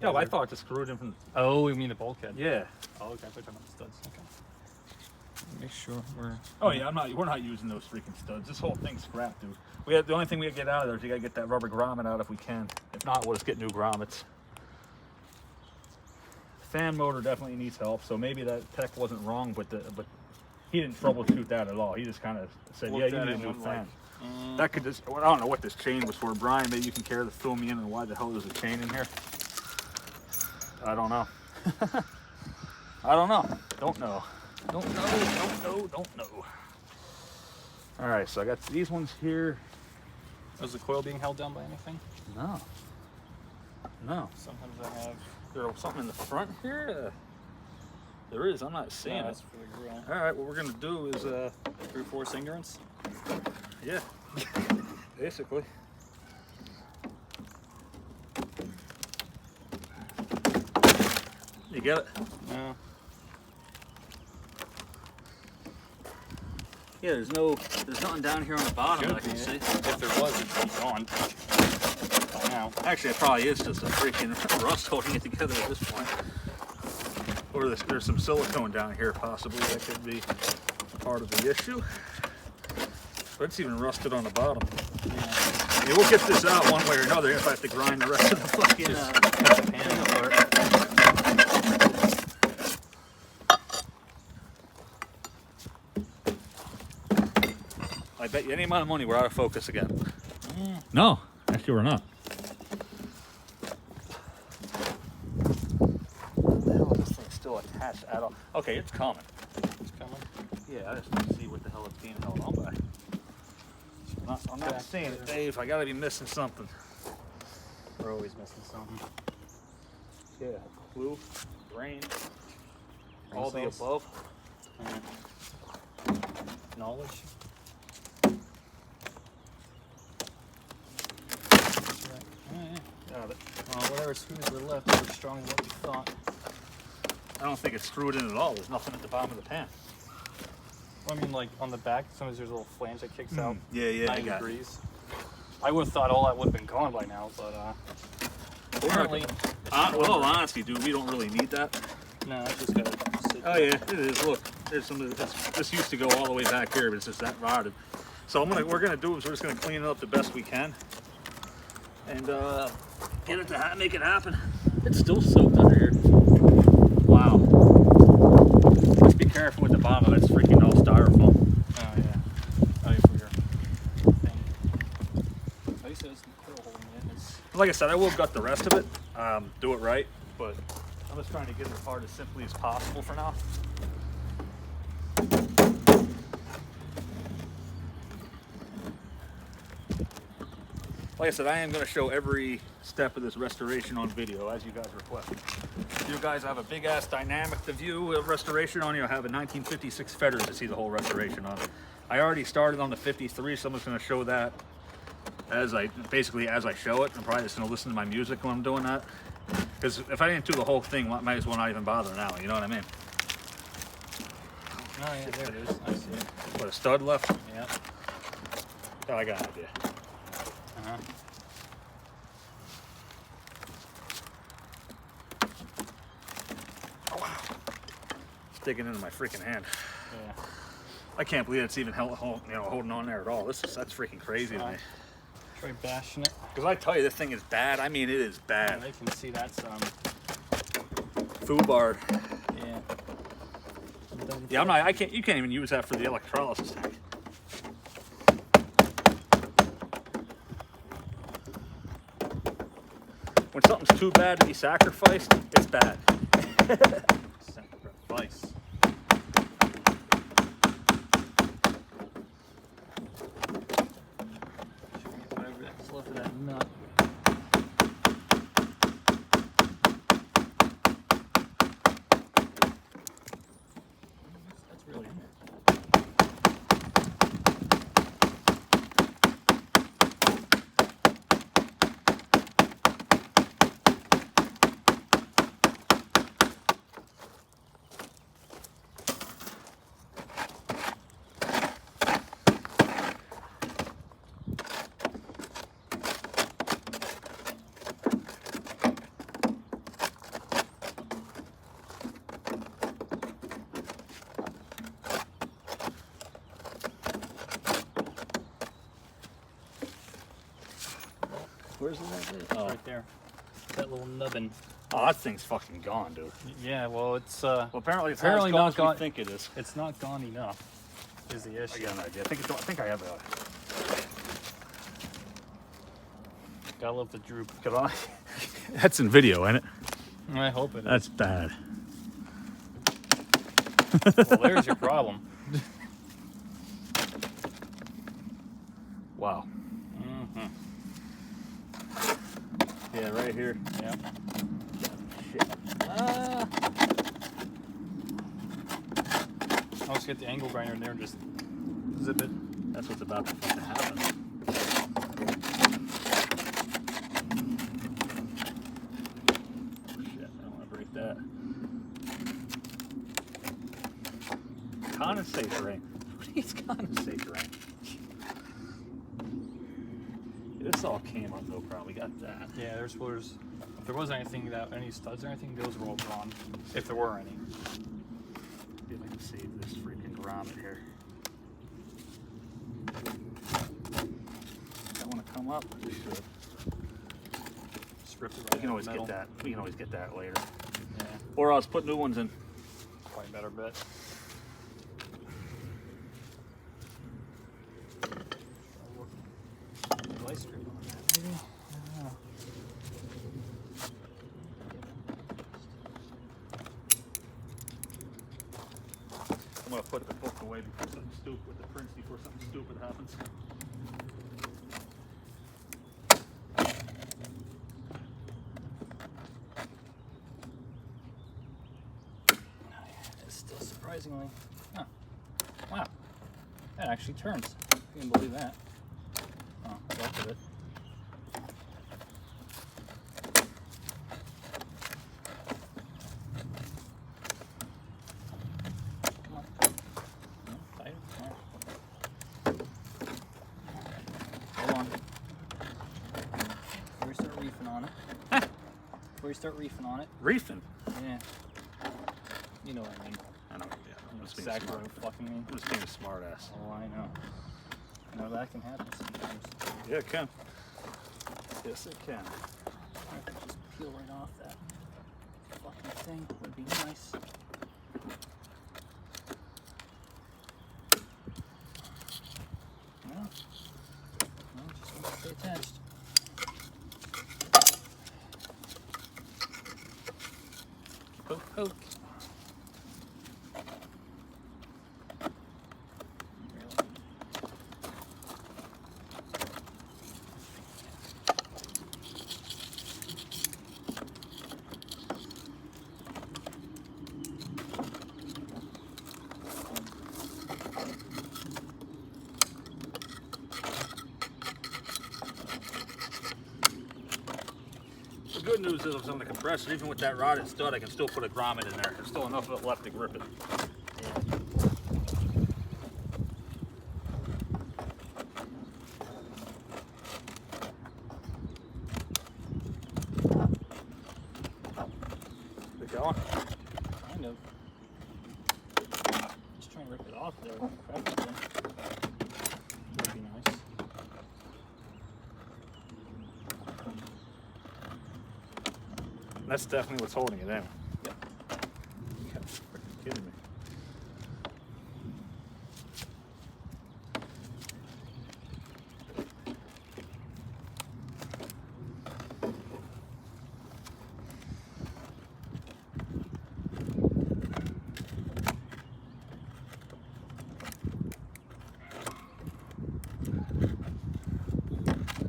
Yeah, well, I thought it just screwed in from. Oh, you mean the bulkhead? Yeah. Oh, okay. I thought you were talking about the studs. Okay. Make sure we're. Oh yeah, we're not using those freaking studs. This whole thing's scrap, dude. The only thing we gotta get out of there is you gotta get that rubber grommet out if we can. If not, we'll just get new grommets. Fan motor definitely needs help, so maybe that tech wasn't wrong, but he didn't troubleshoot that at all. He just kind of said, Looked yeah, at you it need a new and fan. went That could just, well, I don't know what this chain was for. Brian, maybe you can care to fill me in on why the hell there's a chain in here. I don't know. I don't know. Don't know. Don't know. All right, so I got these ones here. Is the coil being held down by anything? No. Sometimes I have. There's something in the front here? There is. I'm not seeing it. That's for the grill. All right, what we're going to do is, Brute force ignorance? yeah, basically. You get it? No. Yeah, there's nothing down here on the bottom that I can see. If there was, it'd be gone. By now. Actually, it probably is just a freaking rust holding it together at this point. Or there's some silicone down here possibly that could be part of the issue. But it's even rusted on the bottom. Yeah. Yeah, we'll get this out one way or another if I have to grind the rest of the fucking cut the pan apart. I bet you any amount of money we're out of focus again. No, actually we're not. What the hell is this thing still attached at all? Okay, it's coming. It's coming. Yeah, I just want to see what the hell it's being held on by. I'm not seeing it, Dave. I gotta be missing something. We're always missing something. Yeah, glue, grain, all the cells. above. Knowledge. Got it. Whatever screws are left are stronger than what we thought. I don't think it's screwed in at all. There's nothing at the bottom of the pan. Well, I mean, like on the back, sometimes there's a little flange that kicks out. Yeah, 90 degrees. I would have thought all that would have been gone by now, but apparently. Well, honestly, dude, we don't really need that. No, it's just gotta sit. Oh yeah, it is. Look, there's some of this used to go all the way back here, but it's just that rotted. So we're gonna do is we're just gonna clean it up the best we can, and get it to make it happen. It's still soaked under here. Wow. Just be careful with the bottom of it. It's freaking all styrofoam. Oh yeah. Oh, for your thing. At least it's the hole in it. It's Like I said, I will gut the rest of it, do it right, but I'm just trying to get it apart as simply as possible for now. Like I said, I am going to show every step of this restoration on video, as you guys requested. If you guys have a big-ass dynamic to view of restoration on, you'll have a 1956 Fedder to see the whole restoration on. I already started on the 53, so I'm just going to show that as I show it. I'm probably just going to listen to my music when I'm doing that. Because if I didn't do the whole thing, I might as well not even bother now, you know what I mean? Oh yeah, there it is. I see it. What, a stud left? Yeah. Oh, I got an idea. Uh-huh. Oh, wow. It's digging into my freaking hand. Yeah. I can't believe it's even holding on there at all. That's freaking crazy to me. Try bashing it. Because I tell you, this thing is bad. I mean, it is Yeah, bad. they can see that's Foobar. yeah. Yeah, you can't even use that for the electrolysis tank. When something's too bad to be sacrificed, it's bad. Sacrifice. Whatever that's left of that nut. That's really in there. Where's the one? It's right there. That little nubbin. Oh, that thing's fucking gone, dude. Yeah, well, it's Well, apparently it's Apparently not as not gone gone. as we think it is. it's not gone enough. Is the I issue? got an idea. I think I have a. Gotta love the droop. That's in video, ain't it? I hope it is. That's bad. Well, there's your problem. Wow. Mm-hmm. Yeah, right here. Yeah. Shit. I'll just get the angle grinder in there and just zip it. That's what's about to fucking happen. Shit, I don't want to break that. Condensate ring. What is condensate ring? Yeah, this all came up, no problem. We got that. Yeah, there's if there was anything any studs or anything, those were all gone. If there were any. See if I can save this freaking grommet here. I want to come come up. It should. Just rip it right We can in always the get middle. that. We can always get that later. Yeah, Or else put new ones in. probably better bet. Light strip on that, maybe? I don't know. I'm gonna put the book away before something stupid with the prints before something stupid happens. It's still surprisingly. Huh. Wow. That actually turns. You can believe that. Oh, left of it. Come on. No, tighter. There. Hold on. Before you start reefing on it. Before you start reefing on it. Reefing. Yeah. You know what I mean. I know. Yeah, I'm just being Exactly smart. what I fucking mean. I'm just being a smart ass. Oh, I know. I know that can happen sometimes. Yeah, it can. Yes, it can. I could just peel right off that fucking thing. Would be nice. No. No, just want to stay attached. Poke, poke. Really? The good news is on the compressor, even with that rotted stud, I can still put a grommet in there. There's still enough of it left to grip it. Keep going. Kind of. Just trying to rip it off there. Practically. Would be nice. That's definitely what's holding it in. Yep. You gotta be freaking kidding me.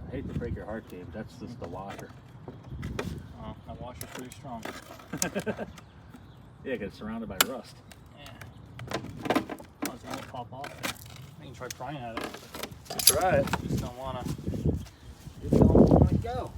I hate to break your heart, Dave. That's just the washer. Oh, that washer's pretty strong. Yeah, it gets surrounded by rust. Yeah. Oh, it's gonna pop off there. You can try prying at it. You try it. You just don't wanna. You don't want to go.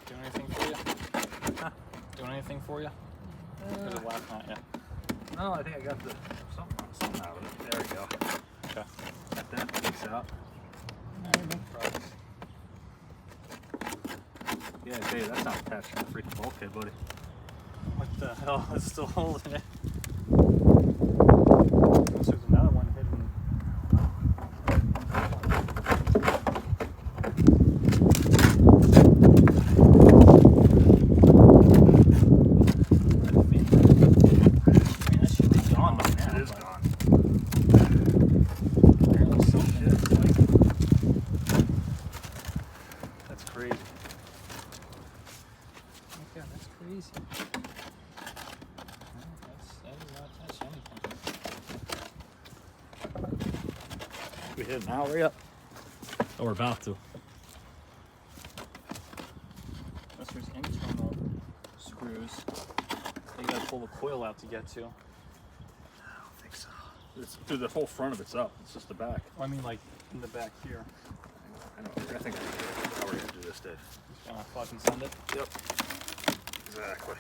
Doing anything for you? Huh? Doing anything for you? Or is it last night? Yeah. No, I think I got something out of it. There we go. Okay. Got that piece out. Alright, no problems. Yeah, Dave, that's not attached to the freaking bulkhead, buddy. What the hell is still holding it? Unless there's another one hidden. I mean, that should be gone by now. It is but gone. apparently something is like, That's crazy. oh my god, that's crazy. That is not touch anything. We hit an hour yet? Oh, we're about to. Unless there's internal screws that you gotta pull the coil out to get to. I don't think so. Dude, the whole front of it's up. It's just the back. Well, I mean, like in the back here. I think how we're gonna do this, Dave. Just gonna fucking send it. Yep. Exactly.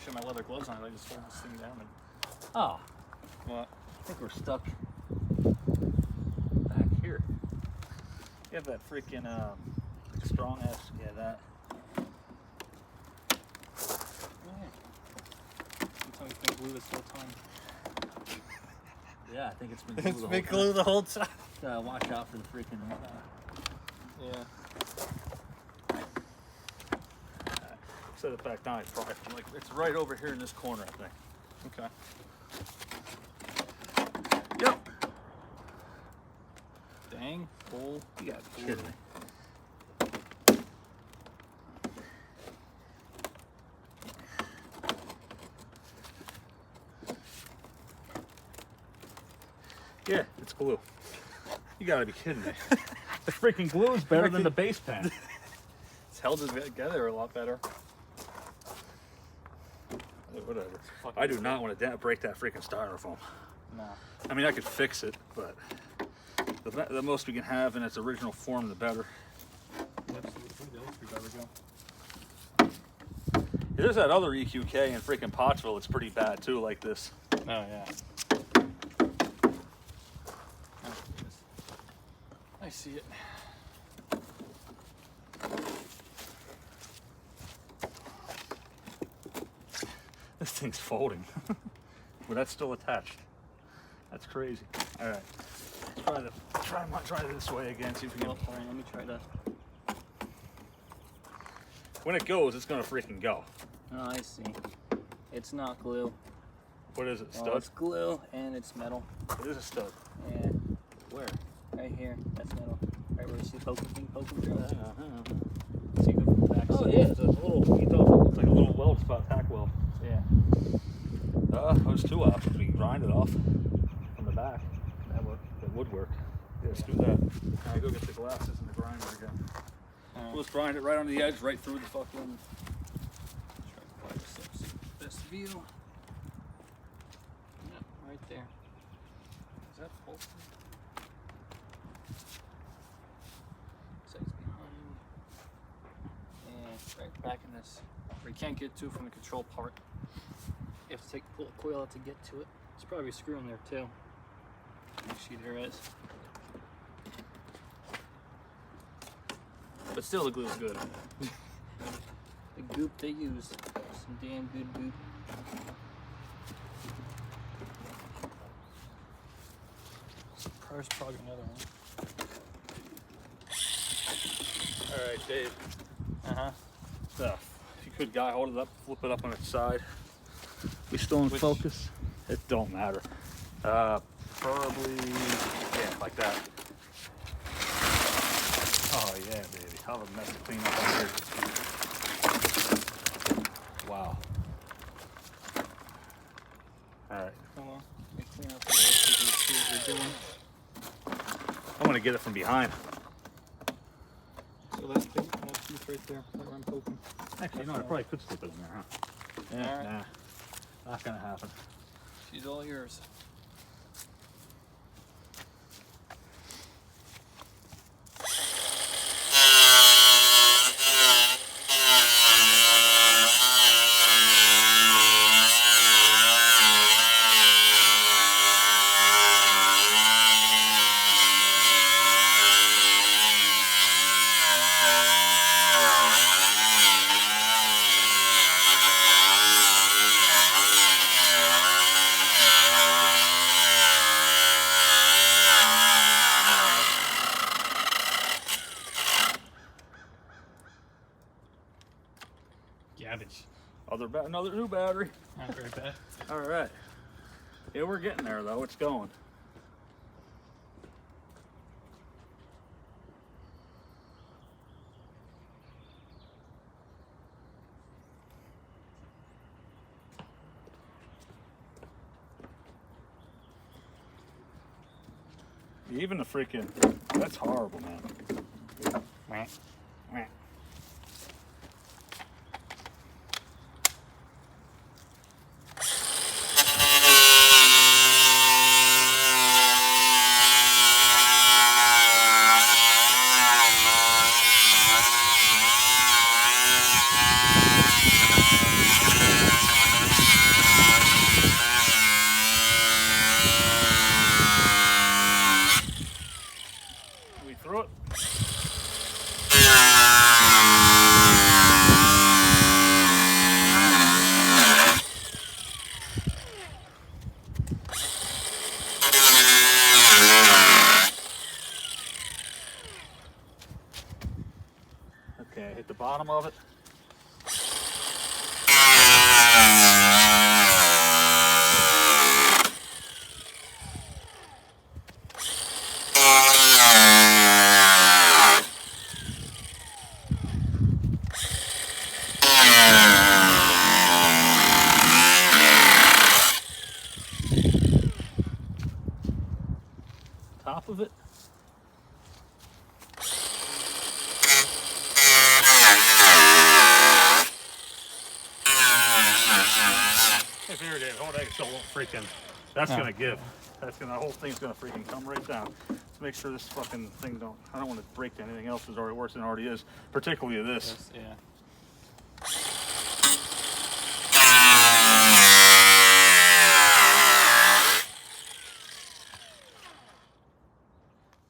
Show my leather gloves on it. I just hold this thing down and. Oh, What? I think we're stuck back here. You have that freaking Strong S. Yeah, that. Sometimes you can glue this whole time. Yeah, I think it's been glue It's the been whole glue time. the whole time. Gotta watch out for the freaking. Yeah. Set it back down. Like it's right over here in this corner, I think. Okay. Yep. Dang. Kool. You gotta be kidding me. Yeah, it's glue. You gotta be kidding me. The freaking glue is better than the base pan. It's held it together a lot better. Whatever. I do not want to break that freaking styrofoam. No. I mean, I could fix it, but the most we can have in its original form, the better. Absolutely. Those go. There's that other EQK in freaking Pottsville. It's pretty bad too, like this. Oh, yeah. I see it. This thing's folding. But that's still attached. That's crazy. All right. Try this way again. See if we can. All right, let me try that. When it goes, it's gonna freaking go. Oh, I see. It's not glue. What is it? Stud? Oh, it's glue and it's metal. It is a stud. Yeah. Where? Right here. That's metal. Right where you see the poking through. Uh-huh. See, go from the back. Oh yeah, it's a little. You thought it looked like a little weld spot, tack weld. Yeah. There's two options. We can grind it off from the back. That work. That would work. Yeah, let's do that. All right, go get the glasses and the grinder again. We'll just grind it right on the edge, right through the fucking. Try to find this view. Yep, right there. Is that full? It's behind. And right back in this. Where you can't get to from the control part. You have to pull the coil out to get to it. There's probably a screw in there too. Actually, there is. But still, the glue is good. The goop they used. Some damn good goop. There's probably another one. All right, Dave. Uh-huh. If you could, guy, hold it up, flip it up on its side. We still in focus? It don't matter. Preferably, yeah, like that. Oh yeah, baby. I'll have a mess to clean up on here. Wow. All right. Hold on. Let me clean up the rest of these tools we're doing. I'm gonna get it from behind. So that piece right there, where I'm poking. Actually, no, I probably could slip it in there, huh? Yeah, All right. nah. Not gonna happen. She's all yours. Garbage. Another new battery. Not very bad. All right. Yeah, we're getting there though. It's going. Even the freaking, that's horrible, man. Wah, wah. We through it. Yeah, hit the bottom of it. Top of it. If here it is, hold that so it won't freaking. That's gonna give. That's gonna. The whole thing's gonna freaking come right down. Let's make sure this fucking thing don't. I don't want to break anything else that's already worse than it already is. Particularly this. Yeah.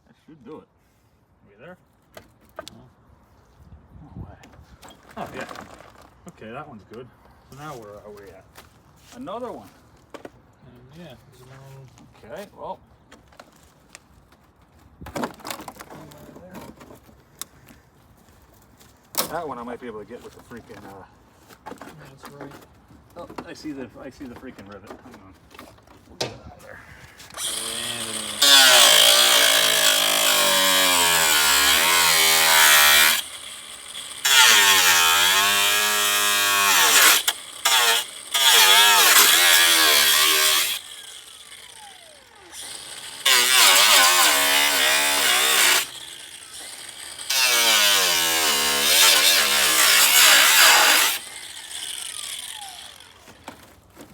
That should do it. Are we there? No way. Oh yeah. Okay, that one's good. So now where are we at? Another one. And yeah. There's one. Okay, well. That one I might be able to get with the freaking. That's right. Oh, I see the freaking rivet. Hang on. We'll get it out of there.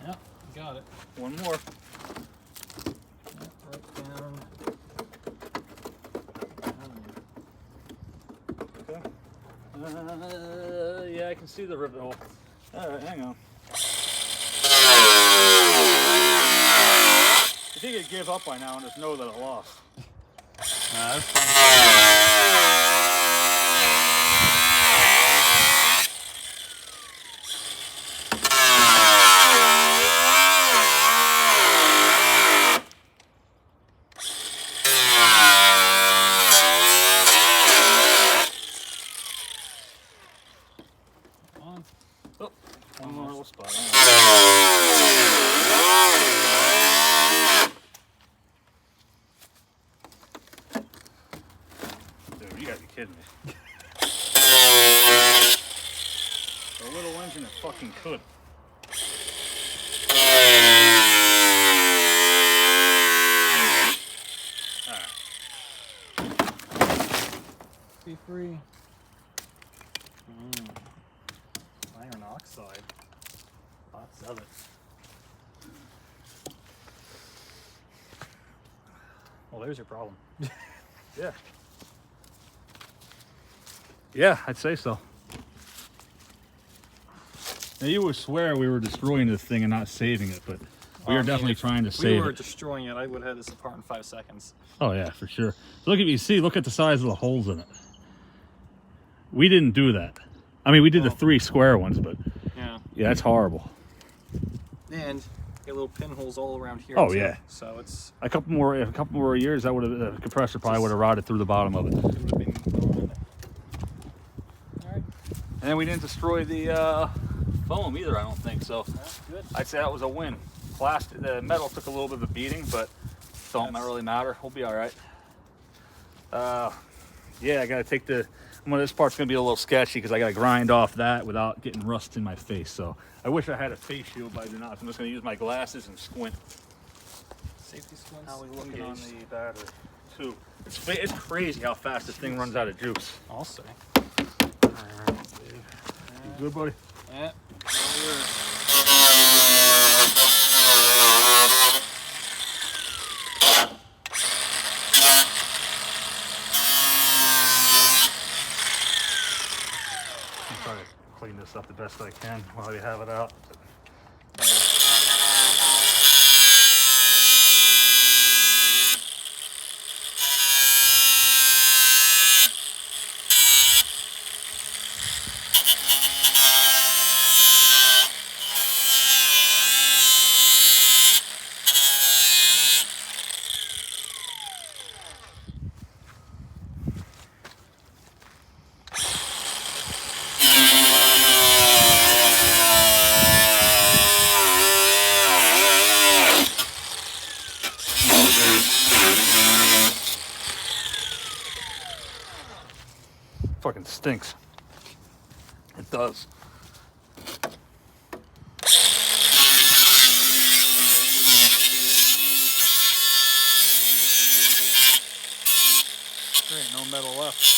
Yep, got it. One more. Yep, right down. Okay. Yeah, I can see the rivet hole. All right, hang on. I think it'd give up by now and just know that it lost. That's fine. Oh, one more little spot. Dude, you gotta be kidding me. A little engine that fucking could. Be free. Iron oxide. Lots of it. Well, there's your problem. Yeah. Yeah, I'd say so. Now you would swear we were destroying this thing and not saving it, but we were definitely trying to save it. If we were destroying it, I would have had this apart in 5 seconds. Oh yeah, for sure. Look at look at the size of the holes in it. We didn't do that. I mean, we did the 3 square ones, but yeah, that's horrible. And get little pinholes all around here. Oh too. yeah. So it's a couple more years, that would have the compressor probably would have rotted through the bottom of it. All right. And then we didn't destroy the foam either. I don't think so. That's good. I'd say that was a win. Plastic, the metal took a little bit of a beating, but don't really matter. We'll be all right. Yeah, I gotta take the. This part's gonna be a little sketchy because I gotta grind off that without getting rust in my face. So I wish I had a face shield, but I do not. I'm just gonna use my glasses and squint. Safety squints. How are we looking on the battery? 2. It's crazy how fast this thing runs out of juice. I'll say. You good, buddy? Yeah. Try to clean this up the best I can while we have it out. stinks. It does. There ain't no metal left.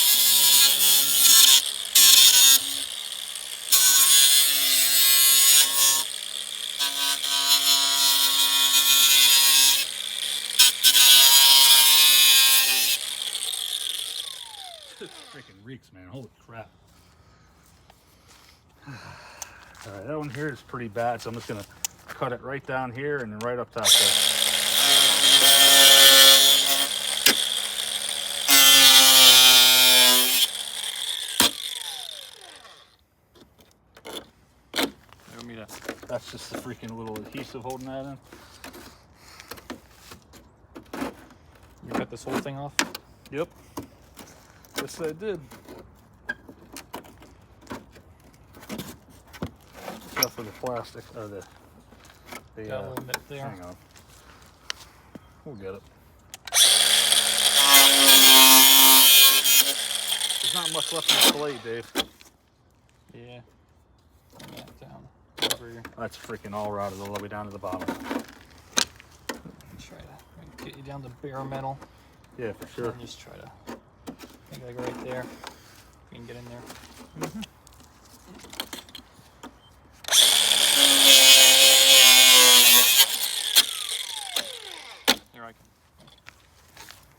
This freaking reeks, man. Holy crap. Alright, that one here is pretty bad, so I'm just gonna cut it right down here and then right up top there. That's just the freaking little adhesive holding that in. You cut this whole thing off? Yep. Yes, I did. Except for the plastic, or the Got a little bit there. hang on. We'll get it. There's not much left in the fillet, Dave. Yeah. Bring that down over here. That's freaking all rotted all the way down to the bottom. Try to get you down to bare metal. Yeah, for sure. And just try to make like right there. If you can get in there. Mm-hmm. There, I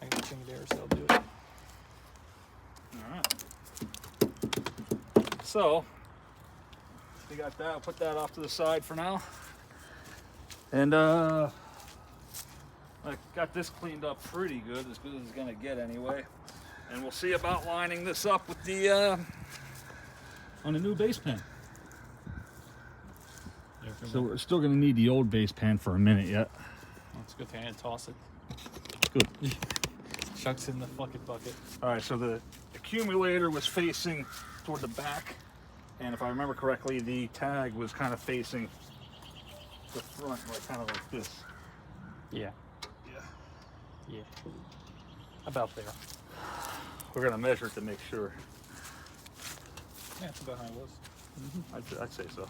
can change there, so I'll do it. Alright. So, we got that. I'll put that off to the side for now. And I got this cleaned up pretty good as it's gonna get anyway. And we'll see about lining this up with the on the new base pan. So we're still gonna need the old base pan for a minute yet. That's a good thing I didn't toss it. Good. Chucks in the fucking bucket. All right, so the accumulator was facing toward the back, and if I remember correctly, the tag was kind of facing the front, like kind of like this. Yeah. Yeah. Yeah. About there. We're gonna measure it to make sure. Yeah, that's about how it was. Mm-hmm. I'd say so.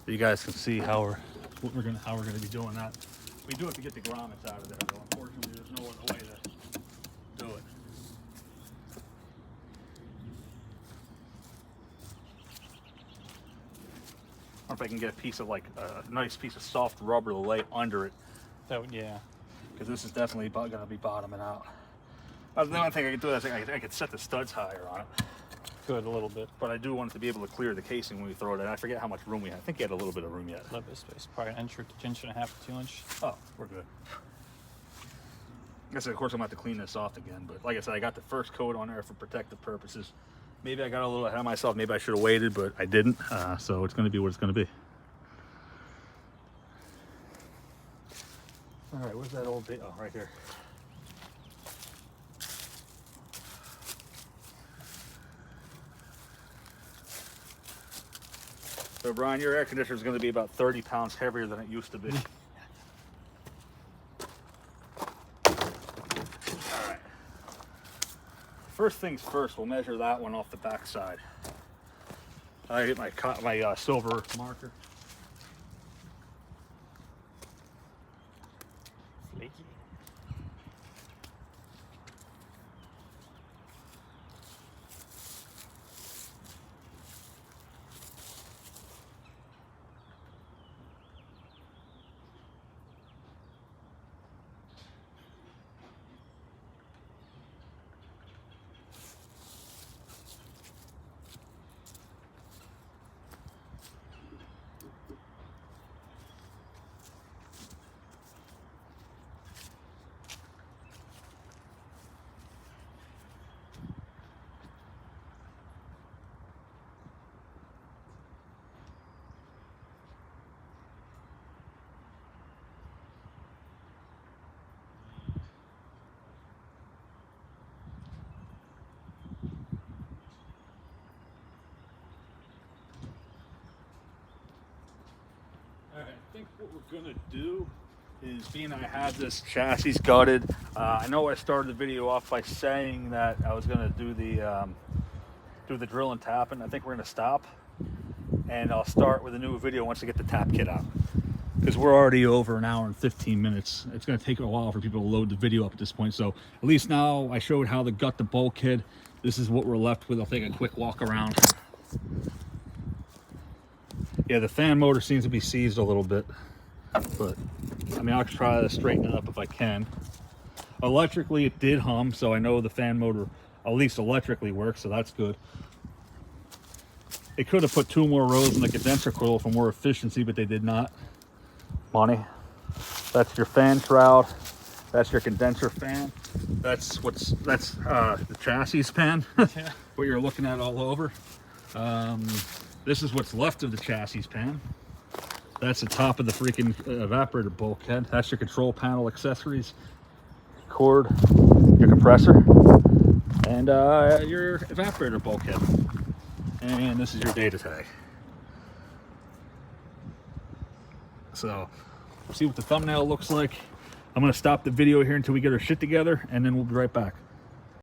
You guys can see how we're gonna be doing that. We do have to get the grommets out of there, though. Unfortunately, there's no other way to do it. Or if I can get a piece of like a nice piece of soft rubber to lay under it, That would, yeah. because this is definitely going to be bottoming out. The only thing I could do is I could set the studs higher on it. Good, a little bit. But I do want it to be able to clear the casing when we throw it in. I forget how much room we have. I think you had a little bit of room yet. A little bit of space. Probably an inch and a half, 2 inch. Oh, we're good. I guess, of course, I'm going to have to clean this off again. But like I said, I got the first coat on there for protective purposes. Maybe I got a little ahead of myself. Maybe I should have waited, but I didn't. So it's going to be what it's going to be. All right, where's that old bit? Oh, right here. So, Brian, your air conditioner is going to be about 30 pounds heavier than it used to be. All right. First things first, we'll measure that one off the back side. I get my silver marker. Flaky. All right, I think what we're gonna do is being I had this chassis gutted. I know I started the video off by saying that I was going to do the drill and tapping. I think we're going to stop, and I'll start with a new video once I get the tap kit out, because we're already over an hour and 15 minutes. It's going to take a while for people to load the video up at this point. So at least now I showed how to gut the bulkhead. This is what we're left with. I'll take a quick walk around. Yeah, the fan motor seems to be seized a little bit, but I mean, I'll try to straighten it up if I can. Electrically, it did hum, so I know the fan motor, at least electrically, works, so that's good. They could have put 2 more rows in the condenser coil for more efficiency, but they did not. Money. That's your fan shroud. That's your condenser fan. That's the chassis pan. Yeah. What you're looking at all over. This is what's left of the chassis pan. That's the top of the freaking evaporator bulkhead. That's your control panel accessories, cord, your compressor, and your evaporator bulkhead. And this is your data tag. So, see what the thumbnail looks like. I'm gonna stop the video here until we get our shit together, and then we'll be right back.